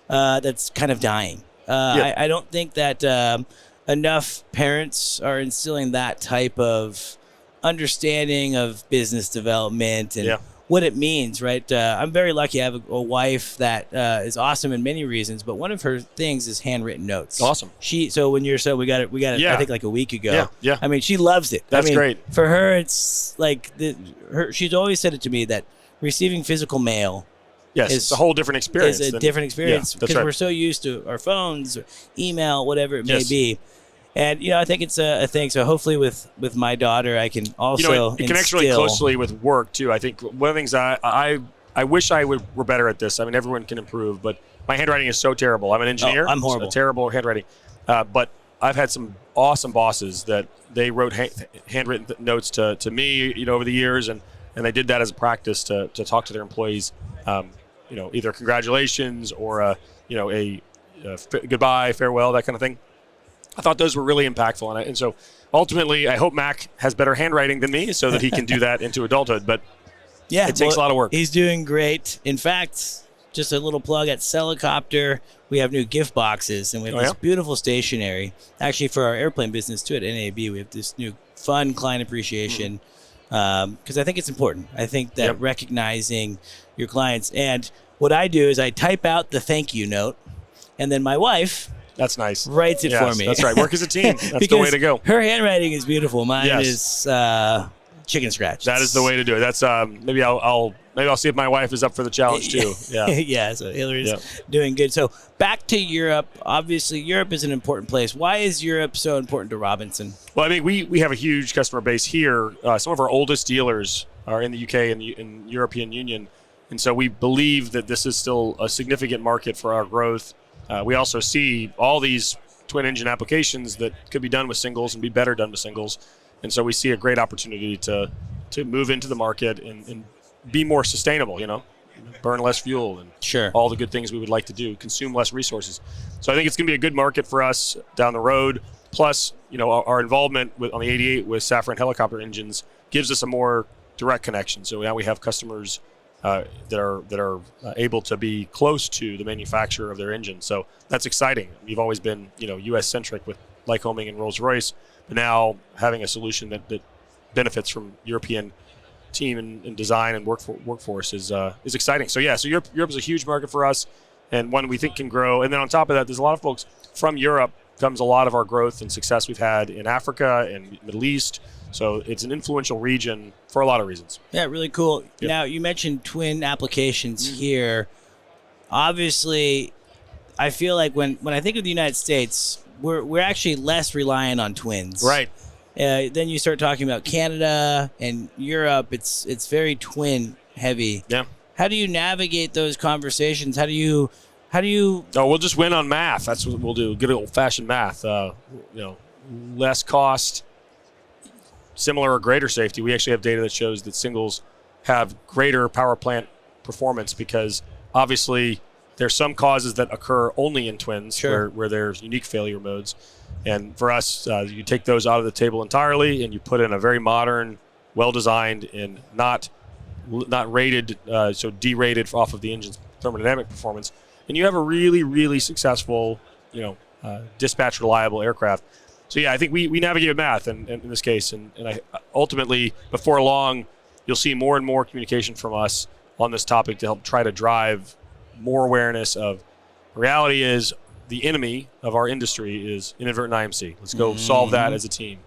that's kind of dying. I don't think that enough parents are instilling that type of understanding of business development and what it means, right? I'm very lucky. I have a wife that is awesome in many reasons, but one of her things is handwritten notes. Awesome. We got it. I think like a week ago. Yeah. I mean, she loves it. That's great. For her, it's like she's always said it to me that receiving physical mail. Yes, it's a whole different experience. It's a different experience because right. we're so used to our phones, or email, whatever it may be. And, I think it's a thing. So hopefully with my daughter, I can also it connects really closely with work, too. I think one of the things I wish were better at this. I mean, everyone can improve, but my handwriting is so terrible. I'm an engineer. I'm horrible. So terrible handwriting. But I've had some awesome bosses that they wrote handwritten notes to me, over the years, and they did that as a practice to talk to their employees, either congratulations or a goodbye, farewell, that kind of thing. I thought those were really impactful, and so ultimately, I hope Mac has better handwriting than me, so that he can do that into adulthood. But it takes a lot of work. He's doing great. In fact, just a little plug at HeliCASTS, we have new gift boxes, and we have this beautiful stationery. Actually, for our airplane business too, at NAB, we have this new fun client appreciation because I think it's important. I think that recognizing your clients, and what I do is I type out the thank you note, and then my wife. That's nice. Writes it for me. That's right. Work as a team. That's the way to go. Her handwriting is beautiful. Mine is chicken scratch. That is the way to do it. That's maybe I'll see if my wife is up for the challenge too. Yeah. So Hillary's doing good. So back to Europe. Obviously, Europe is an important place. Why is Europe so important to Robinson? Well, I mean, we have a huge customer base here. Some of our oldest dealers are in the UK and in European Union, and so we believe that this is still a significant market for our growth. We also see all these twin engine applications that could be done with singles and be better done with singles. And so we see a great opportunity to move into the market and be more sustainable, burn less fuel and all the good things we would like to do, consume less resources. So I think it's going to be a good market for us down the road. Plus, our involvement on the 88 with Safran helicopter engines gives us a more direct connection. So now we have customers that are able to be close to the manufacturer of their engine. So that's exciting. We've always been, U.S. centric with Lycoming and Rolls-Royce, but now having a solution that benefits from European team and design and workforce is exciting. So Europe is a huge market for us, and one we think can grow. And then on top of that, there's a lot of folks from Europe. Comes a lot of our growth and success we've had in Africa and Middle East. So it's an influential region for a lot of reasons. Yeah, really cool. Yep. Now, you mentioned twin applications here. Obviously, I feel like when I think of the United States, we're actually less reliant on twins. Right. Then you start talking about Canada and Europe. It's very twin heavy. Yeah. How do you navigate those conversations? How do you? Oh, we'll just win on math. That's what we'll do. Good old-fashioned math. Less cost. Similar or greater safety. We actually have data that shows that singles have greater power plant performance because obviously there's some causes that occur only in twins where there's unique failure modes. And for us, you take those out of the table entirely and you put in a very modern, well-designed and not rated, so derated off of the engine's thermodynamic performance. And you have a really, really successful, dispatch reliable aircraft. So I think we navigated math in this case, and I ultimately before long you'll see more and more communication from us on this topic to help try to drive more awareness of reality is the enemy of our industry is inadvertent IMC. Let's go solve that as a team.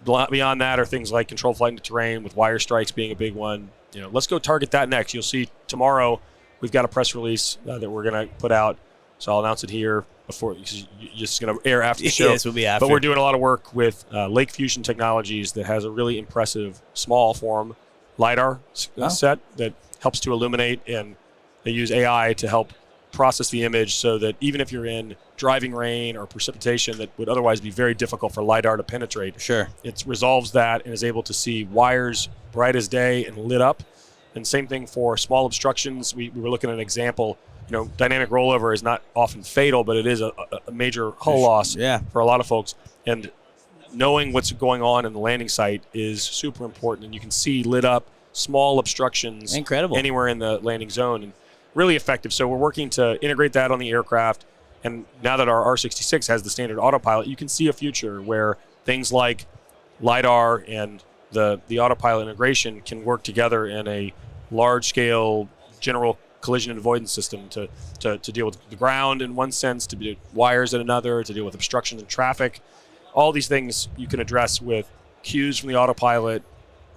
Beyond that are things like controlled flight into terrain with wire strikes being a big one. Let's go target that next. You'll see tomorrow we've got a press release that we're going to put out. So I'll announce it here before because you're just going to air after the show. Yes, we'll be after. But we're doing a lot of work with Lake Fusion Technologies that has a really impressive small form LiDAR set that helps to illuminate, and they use AI to help process the image so that even if you're in driving rain or precipitation that would otherwise be very difficult for LiDAR to penetrate, it resolves that and is able to see wires bright as day and lit up. And same thing for small obstructions. We were looking at an example. Dynamic rollover is not often fatal, but it is a major hull loss for a lot of folks. And knowing what's going on in the landing site is super important, and you can see lit up small obstructions anywhere in the landing zone, and really effective. So we're working to integrate that on the aircraft, and now that our R66 has the standard autopilot, you can see a future where things like LiDAR and the autopilot integration can work together in a large-scale general collision avoidance system to deal with the ground in one sense, to do wires in another, to deal with obstruction in traffic. All these things you can address with cues from the autopilot,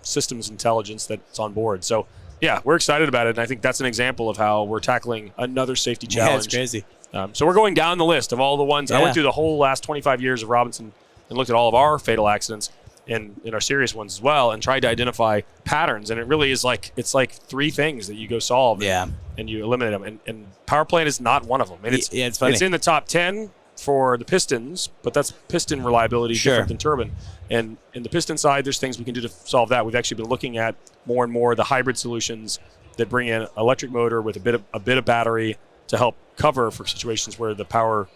systems intelligence that's on board. So yeah, we're excited about it, and I think that's an example of how we're tackling another safety challenge. Yeah, it's crazy. So we're going down the list of all the ones. I went through the whole last 25 years of Robinson and looked at all of our fatal accidents and in our serious ones as well, and tried to identify patterns. And it really is it's like 3 things that you go solve and you eliminate them. And power plant is not one of them. And it's funny. It's in the top 10 for the pistons, but that's piston reliability different than turbine. And in the piston side, there's things we can do to solve that. We've actually been looking at more and more the hybrid solutions that bring in electric motor with a bit of battery to help cover for situations where the power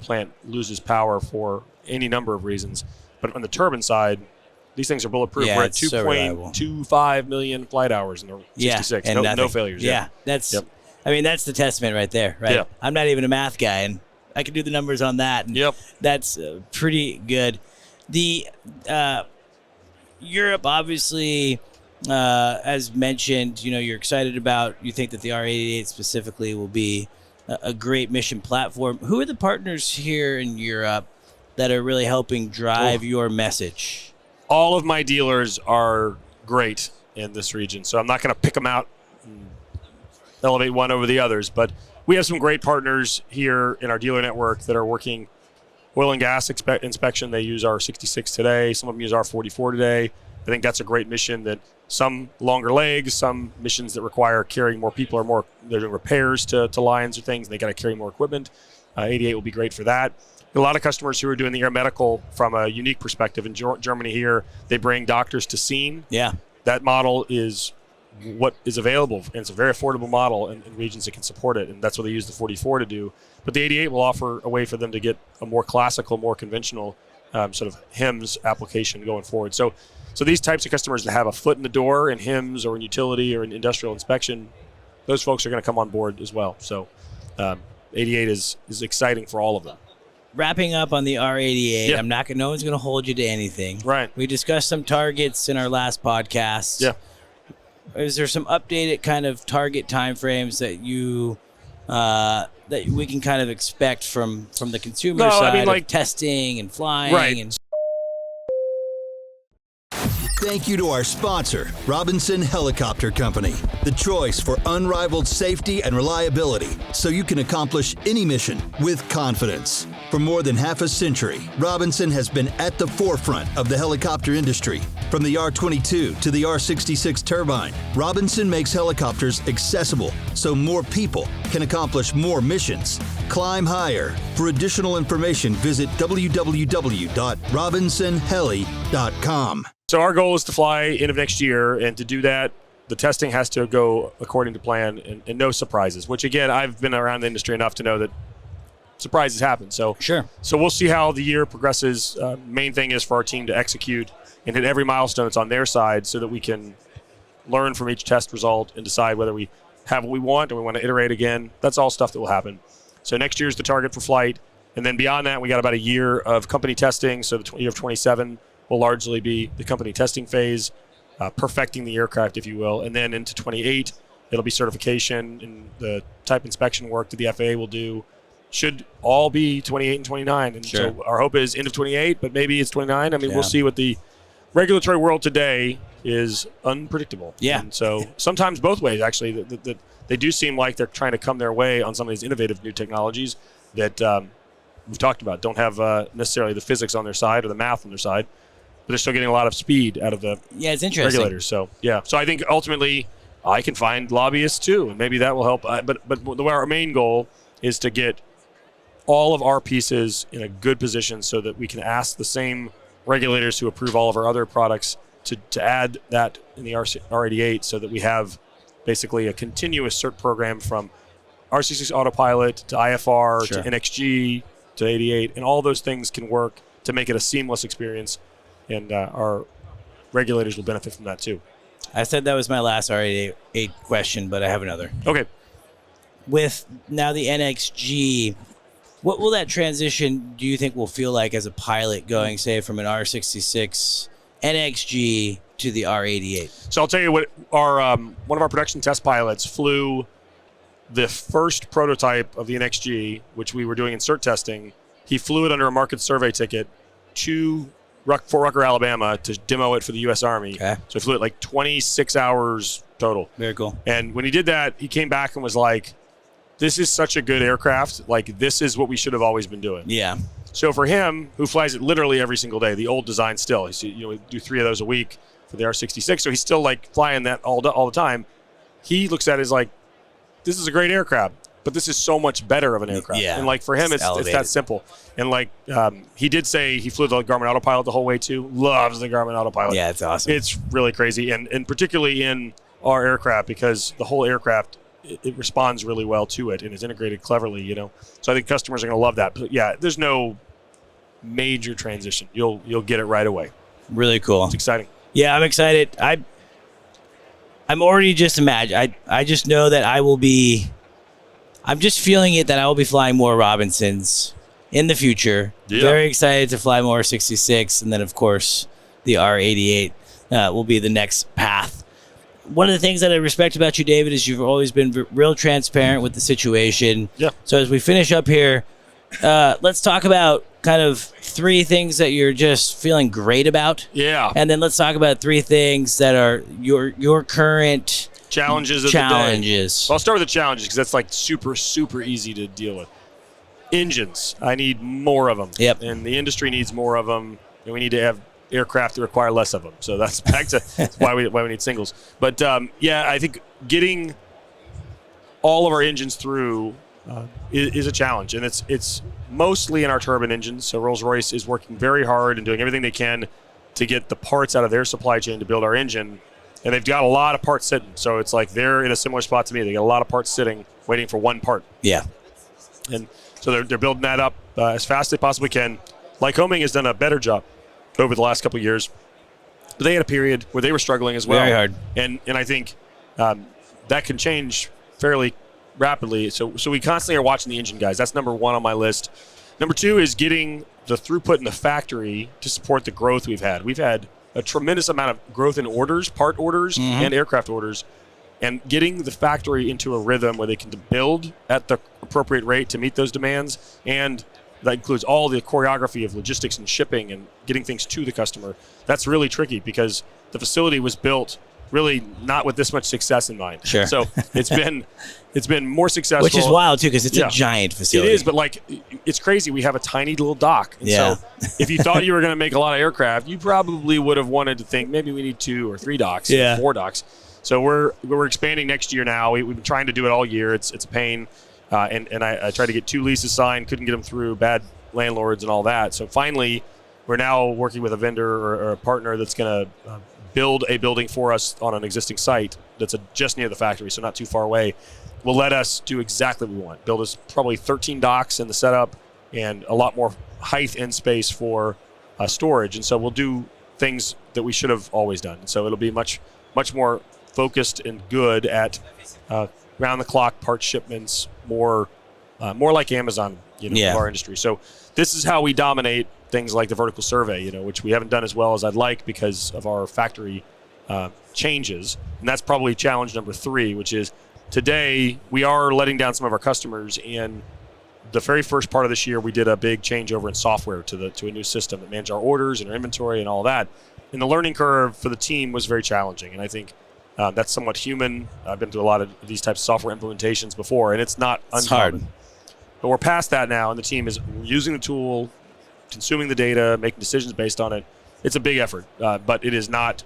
plant loses power for any number of reasons. But on the turbine side, these things are bulletproof. We're at 2.25 million flight hours in the 66. And no failures. That's that's the testament right there, right? Yeah. I'm not even a math guy, and I can do the numbers on that. And that's pretty good. The Europe, obviously, as mentioned, you're excited about. You think that the R88 specifically will be a great mission platform. Who are the partners here in Europe that are really helping drive your message? All of my dealers are great in this region, so I'm not going to pick them out and elevate one over the others, but we have some great partners here in our dealer network that are working oil and gas inspection. They use R66 today. Some of them use R44 today. I think that's a great mission, that some longer legs, some missions that require carrying more people, they're doing repairs to lines or things, and they got to carry more equipment. 88 will be great for that. A lot of customers who are doing the air medical from a unique perspective. In Germany here, they bring doctors to scene. Yeah. That model is what is available, and it's a very affordable model in regions that can support it, and that's what they use the 44 to do. But the 88 will offer a way for them to get a more classical, more conventional sort of HIMS application going forward. So these types of customers that have a foot in the door in HIMS or in utility or in industrial inspection, those folks are going to come on board as well. So 88 is exciting for all of them. Wrapping up on the R88, no one's going to hold you to anything. Right. We discussed some targets in our last podcast. Yeah. Is there some updated kind of target timeframes that we can kind of expect from the consumer side, of testing and flying? Right. And Thank you to our sponsor, Robinson Helicopter Company, the choice for unrivaled safety and reliability, so you can accomplish any mission with confidence. For more than half a century, Robinson has been at the forefront of the helicopter industry. From the R22 to the R66 turbine, Robinson makes helicopters accessible so more people can accomplish more missions. Climb higher. For additional information, visit www.robinsonheli.com. So our goal is to fly end of next year, and to do that, the testing has to go according to plan and no surprises, which, again, I've been around the industry enough to know that surprises happen. So we'll see how the year progresses. Main thing is for our team to execute and hit every milestone that's on their side so that we can learn from each test result and decide whether we have what we want or we want to iterate again. That's all stuff that will happen. So next year is the target for flight. And then beyond that, we got about a year of company testing. So the year of 27 will largely be the company testing phase, perfecting the aircraft, if you will. And then into 28, it'll be certification and the type inspection work that the FAA will do. Should all be 28 and 29. And so our hope is end of 28, but maybe it's 29. I mean, we'll see. What the regulatory world today is unpredictable. Yeah. And so sometimes both ways, actually, that they do seem like they're trying to come their way on some of these innovative new technologies that we've talked about. Don't have necessarily the physics on their side or the math on their side, but they're still getting a lot of speed out of the it's interesting. regulators. So, so I think ultimately I can find lobbyists too, and maybe that will help. But our main goal is to get all of our pieces in a good position so that we can ask the same regulators to approve all of our other products to add that in the R88 so that we have basically a continuous cert program from R66 autopilot to IFR to NXG to 88, and all those things can work to make it a seamless experience, and our regulators will benefit from that too. I said that was my last R88 question, but I have another. Okay. With now the NXG, what will that transition do you think will feel like as a pilot going, say, from an R66 NXG to the R88? So I'll tell you what, our one of our production test pilots flew the first prototype of the NXG, which we were doing in cert testing. He flew it under a market survey ticket to Fort Rucker, Alabama, to demo it for the U.S. Army. Okay. So he flew it like 26 hours total. Very cool. And when he did that, he came back and was like, this is such a good aircraft. Like, this is what we should have always been doing. Yeah. So for him, who flies it literally every single day, the old design still, we do 3 of those a week for the R66. So he's still like flying that all the time. He looks at it as like, this is a great aircraft, but this is so much better of an aircraft. Yeah. And like for him, it's that simple. And like he did say he flew the Garmin autopilot the whole way too. Loves the Garmin autopilot. Yeah, it's awesome. It's really crazy. And particularly in our aircraft, because the whole aircraft, it responds really well to it and is integrated cleverly, So I think customers are going to love that. But yeah, there's no major transition. You'll get it right away. Really cool. It's exciting. Yeah, I'm excited. I'm already just imagining. I just know that I'm just feeling it that I will be flying more Robinsons in the future. Yeah. Very excited to fly more 66, and then of course the R88 will be the next path. One of the things that I respect about you, David, is you've always been real transparent with the situation. Yeah. So as we finish up here, let's talk about kind of 3 things that you're just feeling great about. Yeah. And then let's talk about 3 things that are your current challenges. Of the I'll start with the challenges because that's like super, super easy to deal with. Engines. I need more of them. Yep. And the industry needs more of them. And we need to have aircraft that require less of them. So that's back to why we need singles. But I think getting all of our engines through is a challenge, and it's mostly in our turbine engines. So Rolls-Royce is working very hard and doing everything they can to get the parts out of their supply chain to build our engine, and they've got a lot of parts sitting. So it's like they're in a similar spot to me. They got a lot of parts sitting, waiting for one part. Yeah. And so they're building that up as fast as they possibly can. Lycoming has done a better job over the last couple of years. But they had a period where they were struggling as well. Very hard. And I think that can change fairly rapidly. So we constantly are watching the engine guys. That's number 1 on my list. Number 2 is getting the throughput in the factory to support the growth we've had. We've had a tremendous amount of growth in orders, part orders, and aircraft orders. And getting the factory into a rhythm where they can build at the appropriate rate to meet those demands, and that includes all the choreography of logistics and shipping and getting things to the customer. That's really tricky because the facility was built really not with this much success in mind. Sure. So it's been more successful. Which is wild, too, because it's a giant facility. It is, but like it's crazy. We have a tiny little dock. And so if you thought you were going to make a lot of aircraft, you probably would have wanted to think maybe we need 2 or 3 docks, 4 docks. So we're expanding next year now. We've been trying to do it all year. It's a pain. And I tried to get 2 leases signed, couldn't get them through, bad landlords and all that. So finally, we're now working with a vendor or a partner that's going to build a building for us on an existing site that's just near the factory, so not too far away. Will let us do exactly what we want. Build us probably 13 docks in the setup and a lot more height and space for storage. And so we'll do things that we should have always done. So it'll be much, much more focused and good at round-the-clock part shipments, more like Amazon, of our industry. So this is how we dominate things like the vertical survey, which we haven't done as well as I'd like because of our factory changes. And that's probably challenge number 3, which is today we are letting down some of our customers. And the very first part of this year, we did a big changeover in software to a new system that manages our orders and our inventory and all that. And the learning curve for the team was very challenging. And I think that's somewhat human. I've been through a lot of these types of software implementations before, and it's not uncommon. It's hard. But we're past that now, and the team is using the tool, consuming the data, making decisions based on it. It's a big effort, but it is not.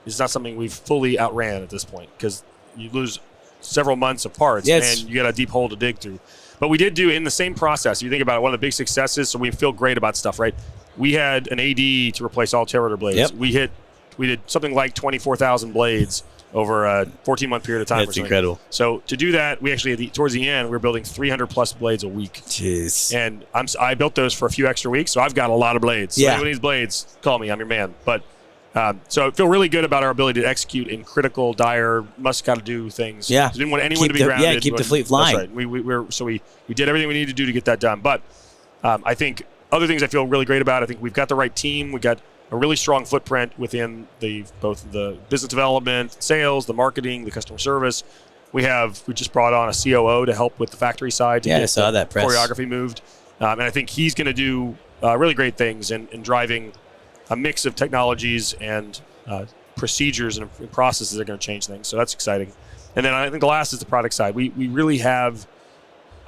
It's not something we've fully outran at this point because you lose several months of parts, and you got a deep hole to dig through. But we did do in the same process. If you think about it, one of the big successes. So we feel great about stuff, right? We had an AD to replace all tail rotor blades. Yep. We did something like 24,000 blades over a 14-month period of time. That's incredible. So to do that, we actually, towards the end, we were building 300-plus blades a week. Jeez. And I built those for a few extra weeks, so I've got a lot of blades. So anyone needs blades, call me. I'm your man. But so I feel really good about our ability to execute in critical, dire, must-got-to-do things. Yeah. We didn't want anyone to be grounded. Yeah, keep the fleet flying. That's right. We did everything we needed to do to get that done. But I think other things I feel really great about, I think we've got the right team. We got a really strong footprint within both the business development, sales, the marketing, the customer service. We just brought on a COO to help with the factory side to get I saw that press. choreography moved. And I think he's going to do really great things in driving a mix of technologies and procedures and processes that are going to change things. So that's exciting. And then I think the last is the product side. We really have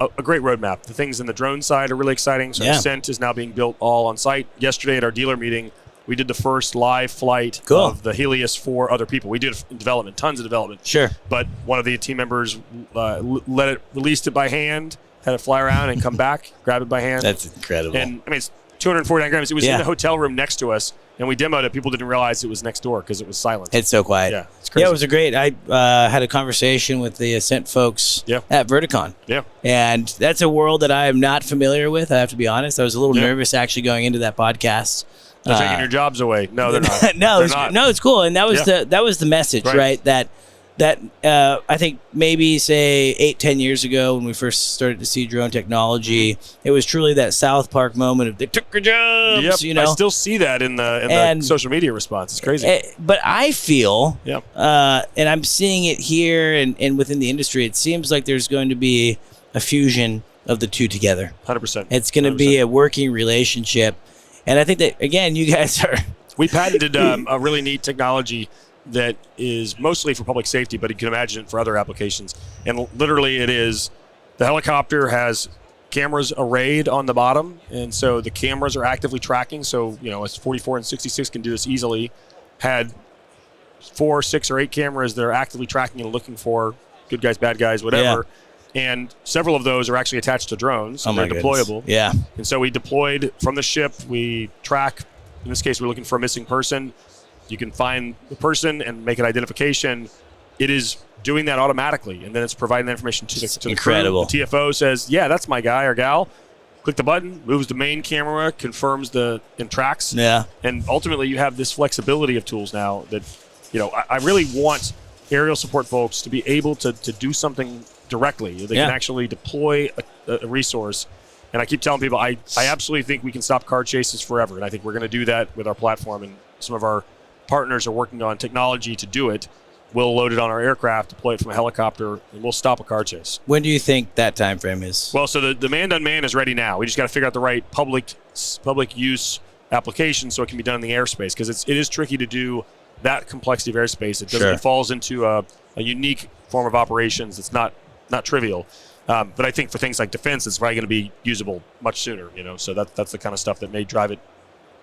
a great roadmap. The things in the drone side are really exciting. So Ascent is now being built all on site. Yesterday at our dealer meeting, we did the first live flight of the Helios for other people. We did development, tons of development. Sure. But one of the team members released it by hand, had it fly around and come back, grab it by hand. That's incredible. And I mean, it's 249 grams. It was in the hotel room next to us, and we demoed it. People didn't realize it was next door because it was silent. It's so quiet. Yeah, it's crazy. Yeah, it was great. I had a conversation with the Ascent folks at Verticon. Yeah. And that's a world that I am not familiar with, I have to be honest. I was a little nervous actually going into that podcast. They're taking your jobs away. No, they're not. No, it's cool. And that was the message, right? That I think maybe say 8-10 years ago when we first started to see drone technology, it was truly that South Park moment of they took your jobs. Yep. I still see that in the social media response. It's crazy. But I feel, and I'm seeing it here and within the industry, it seems like there's going to be a fusion of the two together. 100%. It's going to be a working relationship. And I think that, again, you guys are... We patented a really neat technology that is mostly for public safety, but you can imagine it for other applications. And literally it is, the helicopter has cameras arrayed on the bottom, and so the cameras are actively tracking. So, it's 44 and 66 can do this easily. Had 4, 6, or 8 cameras that are actively tracking and looking for good guys, bad guys, whatever. And several of those are actually attached to drones. So they're deployable. Yeah. And so we deployed from the ship. We track. In this case, we're looking for a missing person. You can find the person and make an identification. It is doing that automatically, and then it's providing that information to the incredible crew. The TFO says, "Yeah, that's my guy or gal." Click the button, moves the main camera, confirms and tracks. Yeah. And ultimately, you have this flexibility of tools now that, I really want aerial support folks to be able to do something directly. They can actually deploy a resource. And I keep telling people, I absolutely think we can stop car chases forever. And I think we're going to do that with our platform. And some of our partners are working on technology to do it. We'll load it on our aircraft, deploy it from a helicopter, and we'll stop a car chase. When do you think that time frame is? Well, so the manned-unmanned is ready now. We just got to figure out the right public use application so it can be done in the airspace, because it is tricky to do that complexity of airspace. It falls into a unique form of operations that's not trivial. But I think for things like defense, it's probably going to be usable much sooner. So that's the kind of stuff that may drive it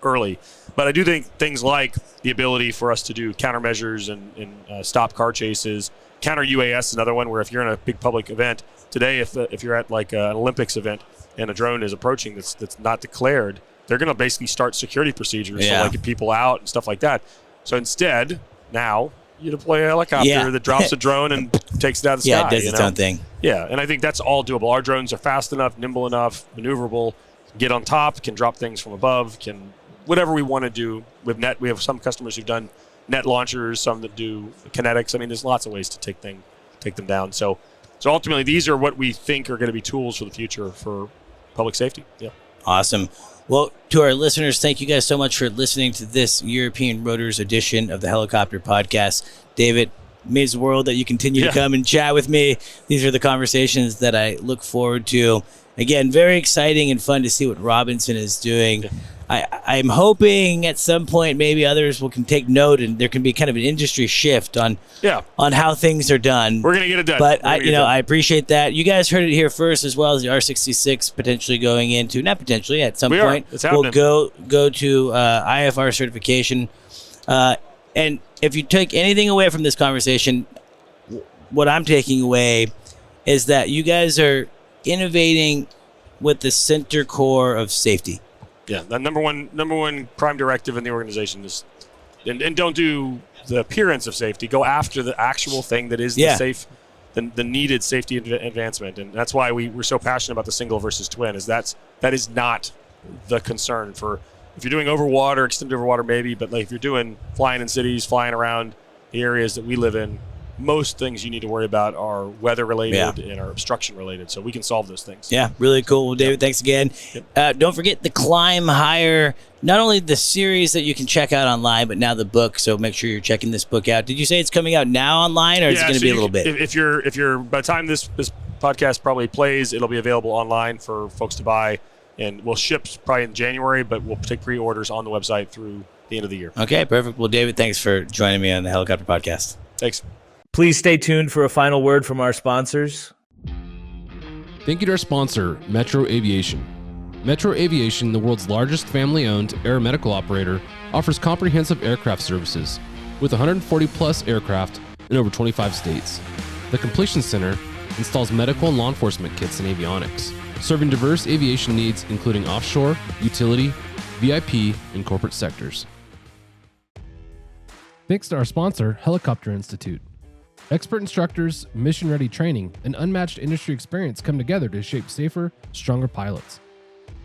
early. But I do think things like the ability for us to do countermeasures and stop car chases, counter UAS is another one where if you're in a big public event today, if you're at like an Olympics event and a drone is approaching that's not declared, they're going to basically start security procedures, so like get people out and stuff like that. So instead, now you deploy a helicopter that drops a drone and takes it out of the sky. Yeah, it does its own thing. Yeah, and I think that's all doable. Our drones are fast enough, nimble enough, maneuverable, get on top, can drop things from above, can whatever we want to do with net. We have some customers who've done net launchers, some that do kinetics. I mean, there's lots of ways to take them down. So ultimately, these are what we think are going to be tools for the future for public safety. Yeah. Awesome. Well, to our listeners, thank you guys so much for listening to this European Rotors edition of the Helicopter Podcast. David, it means the world that you continue to come and chat with me. These are the conversations that I look forward to. Again, very exciting and fun to see what Robinson is doing. I'm hoping at some point maybe others can take note and there can be kind of an industry shift on how things are done. We're going to get it done. But I appreciate that. You guys heard it here first, as well as the R66 potentially going into, not potentially, at some point we'll go to IFR certification. And if you take anything away from this conversation, what I'm taking away is that you guys are innovating with the center core of safety. Yeah, the number one prime directive in the organization is, and don't do the appearance of safety. Go after the actual thing that is the needed safety advancement. And that's why we're so passionate about the single versus twin, is that is not the concern. For if you're doing over water, extended over water maybe, but like if you're doing flying in cities, flying around the areas that we live in, most things you need to worry about are weather related and are obstruction related. So we can solve those things. Yeah, really cool. Well, David, thanks again. Don't forget the Climb Higher, not only the series that you can check out online, but now the book. So make sure you're checking this book out. Did you say it's coming out now online, or is it going to be a little bit? If you're by the time this podcast probably plays, it'll be available online for folks to buy, and we'll ship probably in January, but we'll take pre-orders on the website through the end of the year. Okay, perfect. Well, David, thanks for joining me on the Helicopter Podcast. Thanks. Please stay tuned for a final word from our sponsors. Thank you to our sponsor, Metro Aviation. Metro Aviation, the world's largest family-owned aeromedical operator, offers comprehensive aircraft services with 140-plus aircraft in over 25 states. The Completion Center installs medical and law enforcement kits and avionics, serving diverse aviation needs including offshore, utility, VIP, and corporate sectors. Thanks to our sponsor, Helicopter Institute. Expert instructors, mission-ready training, and unmatched industry experience come together to shape safer, stronger pilots.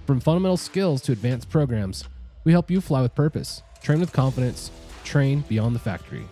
From fundamental skills to advanced programs, we help you fly with purpose, train with confidence, train beyond the factory.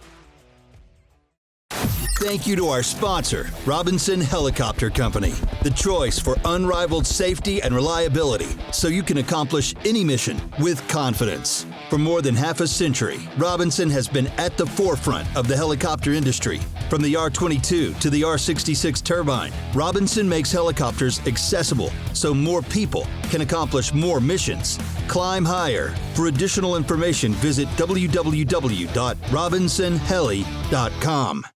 Thank you to our sponsor, Robinson Helicopter Company, the choice for unrivaled safety and reliability, so you can accomplish any mission with confidence. For more than half a century, Robinson has been at the forefront of the helicopter industry. From the R22 to the R66 turbine, Robinson makes helicopters accessible so more people can accomplish more missions. Climb higher. For additional information, visit www.robinsonheli.com.